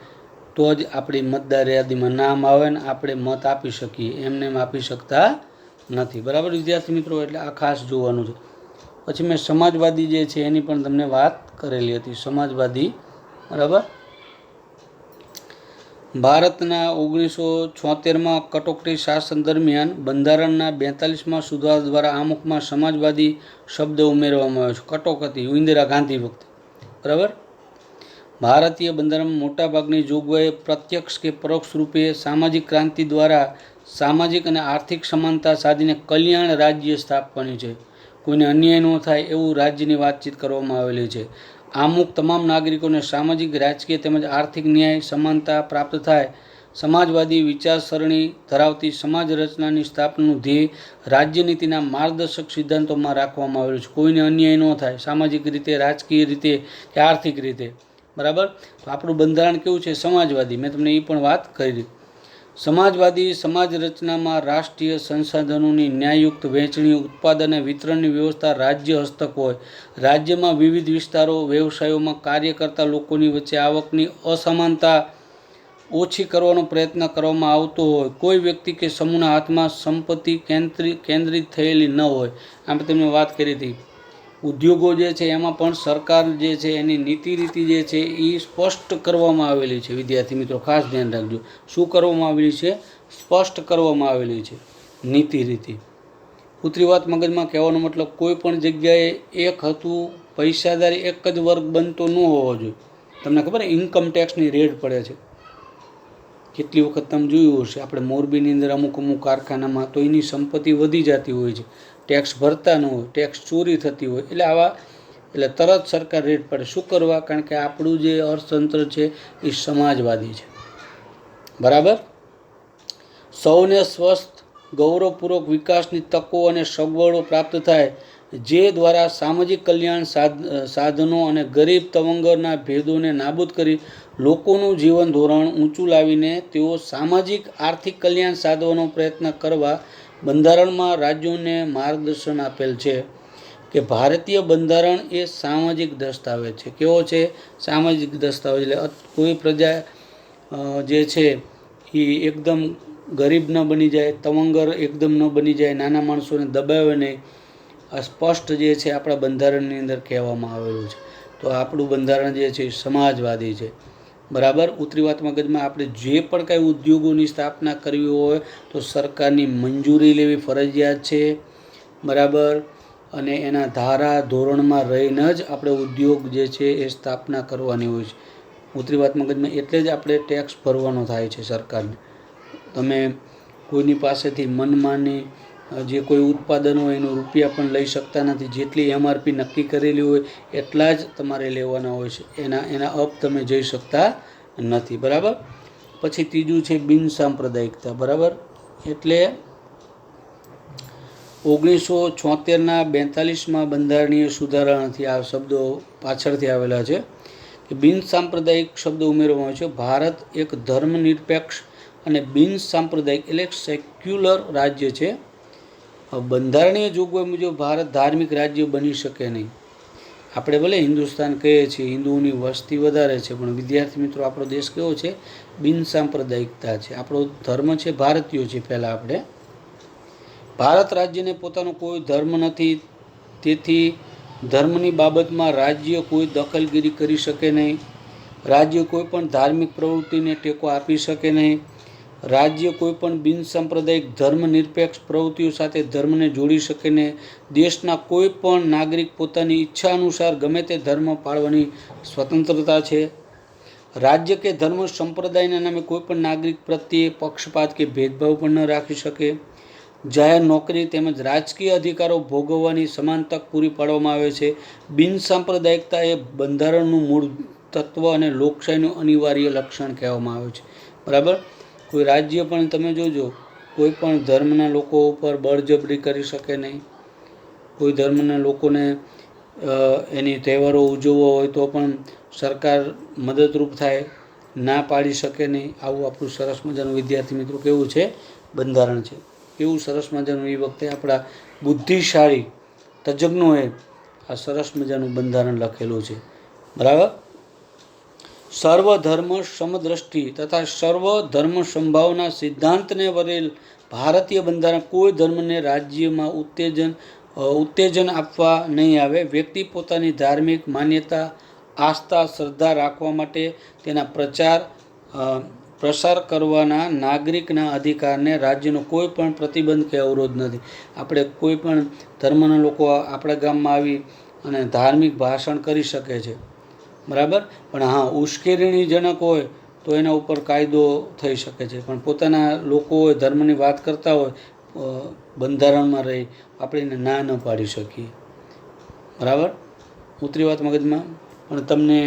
તો જ આપણી મતદાર યાદીમાં નામ આવે ને આપણે મત આપી શકીએ. એમને એમ આપી શકતા નથી, બરાબર વિદ્યાર્થી મિત્રો. એટલે આ ખાસ જોવાનું છે. પછી મેં સમાજવાદી જે છે એની પણ તમને વાત કરેલી હતી. સમાજવાદી, બરાબર, ભારતના 1976માં કટોકટી શાસન દરમિયાન બંધારણના 42માં સુધારા દ્વારા આમુખમાં સમાજવાદી શબ્દ ઉમેરવામાં આવ્યો છે. કટોકટી ઇન્દિરા ગાંધી વખતે, બરાબર. ભારતીય બંધારણમાં મોટાભાગની જોગવાઈ પ્રત્યક્ષ કે પરોક્ષ રૂપે સામાજિક ક્રાંતિ દ્વારા સામાજિક અને આર્થિક સમાનતા સાધીને કલ્યાણ રાજ્ય સ્થાપવાની છે. કોઈને અન્યાય ન થાય એવું રાજ્યની વાતચીત કરવામાં આવેલી છે. આમુખ તમામ નાગરિકોને સામાજિક, રાજકીય તેમજ આર્થિક ન્યાય સમાનતા પ્રાપ્ત થાય. સમાજવાદી વિચારસરણી ધરાવતી સમાજ રચનાની સ્થાપનાનું ધ્યેય રાજ્યનીતિના માર્ગદર્શક સિદ્ધાંતોમાં રાખવામાં આવેલું છે. કોઈને અન્યાય ન થાય, સામાજિક રીતે, રાજકીય રીતે કે આર્થિક રીતે, બરાબર. તો આપણું બંધારણ કેવું છે? સમાજવાદી. મેં તમને એ પણ વાત કરી. સમાજવાદી સમાજ રચનામાં રાષ્ટ્રીય સંસાધનોની ન્યાયયુક્ત વહેંચણી, ઉત્પાદન અને વિતરણની વ્યવસ્થા રાજ્ય હસ્તક હોય. રાજ્યમાં વિવિધ વિસ્તારો, વ્યવસાયોમાં કાર્ય કરતા લોકોની વચ્ચે આવકની અસમાનતા ઓછી કરવાનો પ્રયત્ન કરવામાં આવતો હોય. કોઈ વ્યક્તિ કે સમૂહના હાથમાં સંપત્તિ કેન્દ્રિત થયેલી ન હોય. આમ તમને વાત કરી હતી. ઉદ્યોગો જે છે એમાં પણ સરકાર જે છે એની નીતિ રીતિ જે છે એ સ્પષ્ટ કરવામાં આવેલી છે. વિદ્યાર્થી મિત્રો ખાસ ધ્યાન રાખજો. શું કરવામાં આવેલી છે? સ્પષ્ટ કરવામાં આવેલી છે નીતિ રીતિ. ઉતરી વાત મગજમાં. કહેવાનો મતલબ કોઈ પણ જગ્યાએ એક હતું પૈસાદારી એક જ વર્ગ બનતો ન હોવો જોઈએ. તમને ખબર ઇન્કમ ટેક્સની રેડ પડે છે કેટલી વખત તમે જોયું હશે, આપણે મોરબીની અંદર અમુક કારખાનામાં તો એની સંપત્તિ વધી જતી હોય છે, ટેક્સ ભરતા ન હોય, ટેક્સ ચોરી થતી હોય, એટલે તરત સરકાર રેડ પાડે. શું કરવા? કારણ કે આપણું જે અર્થતંત્ર છે એ સમાજવાદી છે. બરાબર. સૌને સ્વસ્થ ગૌરવપૂર્વક વિકાસની તકો અને સગવડો પ્રાપ્ત થાય, જે દ્વારા સામાજિક કલ્યાણ સાધનો અને ગરીબ તવંગરના ભેદોને નાબૂદ કરી લોકોનું જીવન ધોરણ ઊંચું લાવીને તેઓ સામાજિક આર્થિક કલ્યાણ સાધવાનો પ્રયત્ન કરવા બંધારણમાં રાજ્યોને માર્ગદર્શન આપેલ છે. કે ભારતીય બંધારણ એ સામાજિક દસ્તાવેજ છે. કેવો છે? સામાજિક દસ્તાવેજ. એટલે કોઈ પ્રજા જે છે એ એકદમ ગરીબ ન બની જાય, તવંગર એકદમ ન બની જાય, નાના માણસોને દબાવે નહીં. આ સ્પષ્ટ જે છે આપણા બંધારણની અંદર કહેવામાં આવેલું છે. તો આપણું બંધારણ જે છે એ સમાજવાદી છે. બરાબર. ઉતરી વાત મગજમાં. આપણે જે પણ કાંઈ ઉદ્યોગોની સ્થાપના કરવી હોય તો સરકારની મંજૂરી લેવી ફરજિયાત છે. બરાબર. અને એના ધારા ધોરણમાં રહીને જ આપણે ઉદ્યોગ જે છે એ સ્થાપના કરવાની હોય છે. ઉતરી વાત મગજમાં. એટલે જ આપણે ટેક્સ ભરવાનો થાય છે સરકારને. તમે કોઈની પાસેથી મનમાની જે કોઈ ઉત્પાદન હોય એનું રૂપિયા પણ લઈ શકતા નથી. જેટલી MRP નક્કી કરેલી હોય એટલા જ તમારે લેવાના હોય છે. એના અપ તમે જઈ શકતા નથી. બરાબર. પછી ત્રીજું છે બિનસાંપ્રદાયિકતા. બરાબર. એટલે 1976ના 42માં બંધારણીય સુધારણાથી આ શબ્દો પાછળથી આવેલા છે કે બિનસાંપ્રદાયિક શબ્દ ઉમેરવામાં આવ્યો છે. ભારત એક ધર્મનિરપેક્ષ અને બિનસાંપ્રદાયિક એટલે સેક્યુલર રાજ્ય છે. બંધારણીય જોગવાઈ મુજબ ભારત ધાર્મિક રાજ્ય બની શકે નહીં. આપણે ભલે હિન્દુસ્તાન કહીએ છીએ, હિન્દુઓની વસ્તી વધારે છે, પણ વિદ્યાર્થી મિત્રો આપણો દેશ કેવો છે? બિનસાંપ્રદાયિકતા છે. આપણો ધર્મ છે ભારતીયો છે. પહેલાં આપણે ભારત રાજ્યને પોતાનો કોઈ ધર્મ નથી, તેથી ધર્મની બાબતમાં રાજ્ય કોઈ દખલગીરી કરી શકે નહીં. રાજ્ય કોઈ પણ ધાર્મિક પ્રવૃત્તિને ટેકો આપી શકે નહીં. રાજ્ય કોઈ પણ બિનસાંપ્રદાયિક ધર્મનિરપેક્ષ પ્રવૃત્તિઓ સાથે ધર્મને જોડી શકે નહીં. દેશના કોઈ પણ નાગરિક પોતાની ઈચ્છા અનુસાર ગમે તે ધર્મ પાળવાની સ્વતંત્રતા છે. રાજ્ય કે ધર્મ સંપ્રદાયના નામે કોઈ પણ નાગરિક પ્રત્યે પક્ષપાત કે ભેદભાવ પણ ન રાખી શકે. જાહેર નોકરી તેમજ રાજકીય અધિકારો ભોગવવાની સમાન તક પૂરી પાડવામાં આવે છે. બિનસાંપ્રદાયિકતા એ બંધારણનું મૂળ તત્વ અને લોકશાહીનું અનિવાર્ય લક્ષણ કહેવામાં આવે છે. બરાબર. કોઈ રાજ્ય પણ તમે જોજો, કોઈ પણ ધર્મના લોકો ઉપર બળજબરી કરી શકે નહીં. કોઈ ધર્મના લોકોને એની તહેવારો ઉજવવો હોય તો પણ સરકાર મદદરૂપ થાય, ના પાડી શકે નહીં. આવું આપણું સરસ મજાનું વિદ્યાર્થી મિત્રો કેવું છે? બંધારણ છે. એવું સરસ મજાનું એ વખતે આપણા બુદ્ધિશાળી તજજ્ઞોએ આ સરસ મજાનું બંધારણ લખેલું છે. બરાબર. સર્વધર્મ સમદ્રષ્ટિ તથા સર્વધર્મ સંભાવના સિદ્ધાંતને વરેલ ભારતીય બંધારણ કોઈ ધર્મને રાજ્યમાં ઉત્તેજન આપવા નહીં આવે. વ્યક્તિ પોતાની ધાર્મિક માન્યતા, આસ્થા, શ્રદ્ધા રાખવા માટે તેના પ્રસાર કરવાના નાગરિકના અધિકારને રાજ્યનો કોઈ પણ પ્રતિબંધ કે અવરોધ નથી. આપણે કોઈ પણ ધર્મના લોકો આપણા ગામમાં આવી અને ધાર્મિક ભાષણ કરી શકે છે. બરાબર. પણ હા, ઉશ્કેરણીજનક હોય તો એના ઉપર કાયદો થઈ શકે છે. પણ પોતાના લોકો હોય, ધર્મની વાત કરતા હોય, બંધારણમાં રહી આપણે એને ના ન પાડી શકીએ. બરાબર. ઉતરી વાત મગજમાં. પણ તમને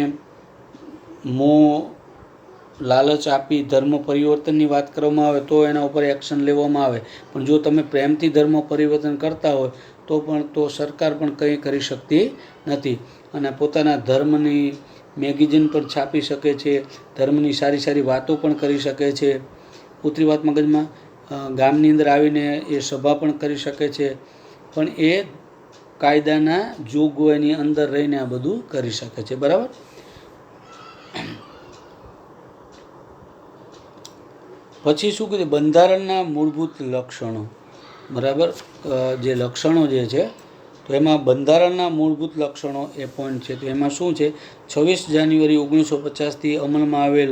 લાલચ આપી ધર્મ પરિવર્તનની વાત કરવામાં આવે તો એના ઉપર એક્શન લેવામાં આવે. પણ જો તમે પ્રેમથી ધર્મ પરિવર્તન કરતા હોય તો સરકાર પણ કંઈ કરી શકતી નથી. અને પોતાના ધર્મની મેગેઝિન પણ છાપી શકે છે, ધર્મની સારી સારી વાતો પણ કરી શકે છે. ઉતરી વાત મગજમાં. ગામની અંદર આવીને એ સભા પણ કરી શકે છે. પણ એ કાયદાના જોગવાઈની અંદર રહીને આ બધું કરી શકે છે. બરાબર. પછી શું કીધું? બંધારણના મૂળભૂત લક્ષણો. બરાબર. જે લક્ષણો જે છે તો એમાં બંધારણના મૂળભૂત લક્ષણો એ પોઈન્ટ છે. તો એમાં શું છે? 26 જાન્યુઆરી 1950થી અમલમાં આવેલ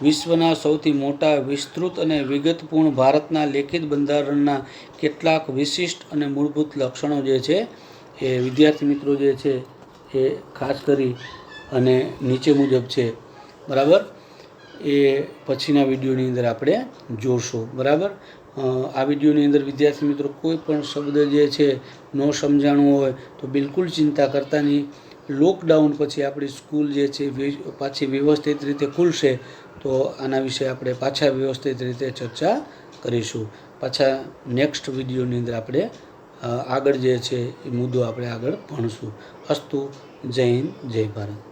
વિશ્વના સૌથી મોટા, વિસ્તૃત અને વિગતપૂર્ણ ભારતના લેખિત બંધારણના કેટલાક વિશિષ્ટ અને મૂળભૂત લક્ષણો જે છે એ વિદ્યાર્થી મિત્રો જે છે એ ખાસ કરી અને નીચે મુજબ છે. બરાબર. એ પછીના વિડીયોની અંદર આપણે જોશું, બરાબર. આ વિડીયોની અંદર વિદ્યાર્થી મિત્રો કોઈ પણ શબ્દ જે છે ન સમજાણું હોય તો બિલકુલ ચિંતા કરતા નહીં. લોકડાઉન પછી આપણી સ્કૂલ જે છે પાછી વ્યવસ્થિત રીતે ખુલશે તો આના વિશે આપણે પાછા વ્યવસ્થિત રીતે ચર્ચા કરીશું. પાછા નેક્સ્ટ વિડીયોની અંદર આપણે આગળ જે છે એ મુદ્દો આપણે આગળ ભણશું. અસ્તુ. જય હિન્દ, જય ભારત.